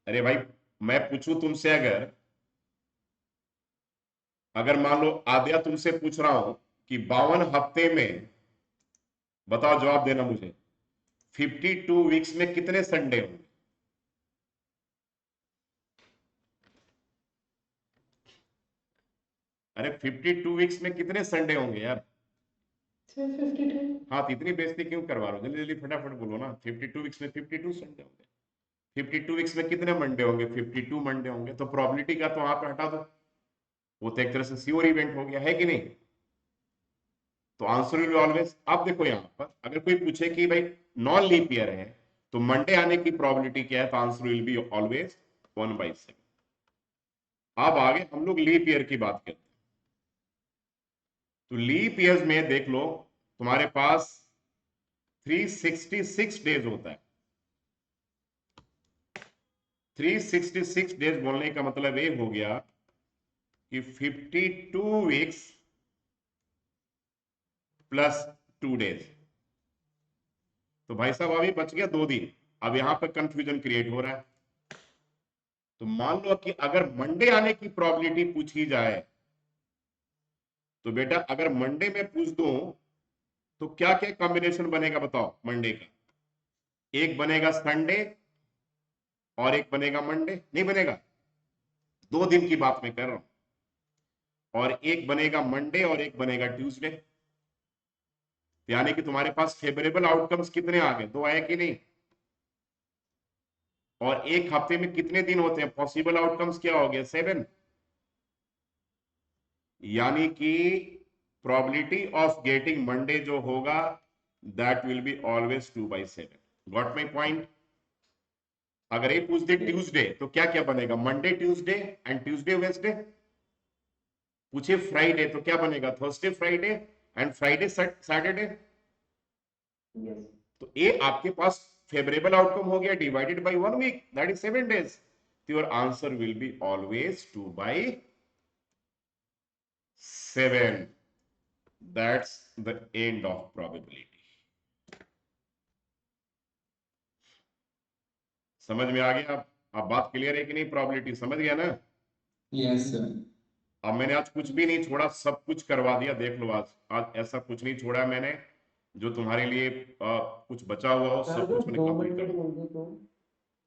अरे भाई मैं पूछूं तुमसे, अगर मान लो आद्या तुमसे पूछ रहा हूं कि 52 हफ्ते में, बताओ जवाब देना मुझे, 52 वीक्स में कितने संडे होंगे। अरे 52 वीक्स में कितने संडे होंगे यार। Sir, 52. हाँ, तो इतनी बेइज्जती क्यों करवा रहे हो, जल्दी जल्दी फटाफट बोलो ना। 52 वीक्स में 52 संडे होंगे। 52 वीक्स में कितने मंडे होंगे, 52 मंडे होंगे। तो प्रोबेबिलिटी का तो वहां पे हटा दो, वो तो एक तरह से श्योर इवेंट हो गया, है कि नहीं। तो आंसर विल बी ऑलवेज। अब देखो यहां पर अगर कोई पूछे कि भाई नॉन लीप ईयर है तो मंडे आने की प्रोबेबिलिटी क्या है, तो आंसर विल बी ऑलवेज 1/7। अब आगे हम लोग लीप ईयर की बात करते हैं। तो लीप ईयर में देख लो तुम्हारे पास 366 डेज होता है। 366 डेज बोलने का मतलब ये हो गया कि 52 वीक्स प्लस 2 डेज। तो भाई साहब अभी बच गया 2 दिन। अब यहां पर कंफ्यूजन क्रिएट हो रहा है। तो मान लो कि अगर मंडे आने की प्रोबेबिलिटी पूछी जाए तो बेटा अगर मंडे में पूछ दूं तो क्या क्या कॉम्बिनेशन बनेगा, बताओ मंडे का। एक बनेगा संडे और एक बनेगा मंडे, नहीं बनेगा, 2 दिन की बात मैं कर रहा हूं। और एक बनेगा मंडे और एक बनेगा ट्यूसडे। यानी कि तुम्हारे पास फेवरेबल आउटकम्स कितने आ गए, 2 आए कि नहीं। और एक हफ्ते में कितने दिन होते हैं, पॉसिबल आउटकम्स क्या हो गया, 7। यानी कि प्रोबेबिलिटी ऑफ गेटिंग मंडे जो होगा that will be always 2/7। Got my point. अगर ये पूछ दे ट्यूसडे तो क्या क्या बनेगा, Monday Tuesday and Tuesday Wednesday. पूछे फ्राइडे तो क्या बनेगा, Thursday Friday and Friday Saturday. Yes. तो ए आपके पास फेवरेबल आउटकम हो गया divided by 1 week, that is 7 days। तो your answer will be always 2/7। That's the end of probability. समझ में आ गया? अब बात क्लियर है कि नहीं? प्रोबेबिलिटी समझ गया ना? Yes, sir. अब मैंने आज कुछ भी नहीं छोड़ा, सब कुछ करवा दिया। देख लो, आज ऐसा कुछ नहीं छोड़ा मैंने जो तुम्हारे लिए कुछ बचा हुआ हो, सब कुछ मैंने दो कंप्लीट मिनट कर दिया। बोल दो तो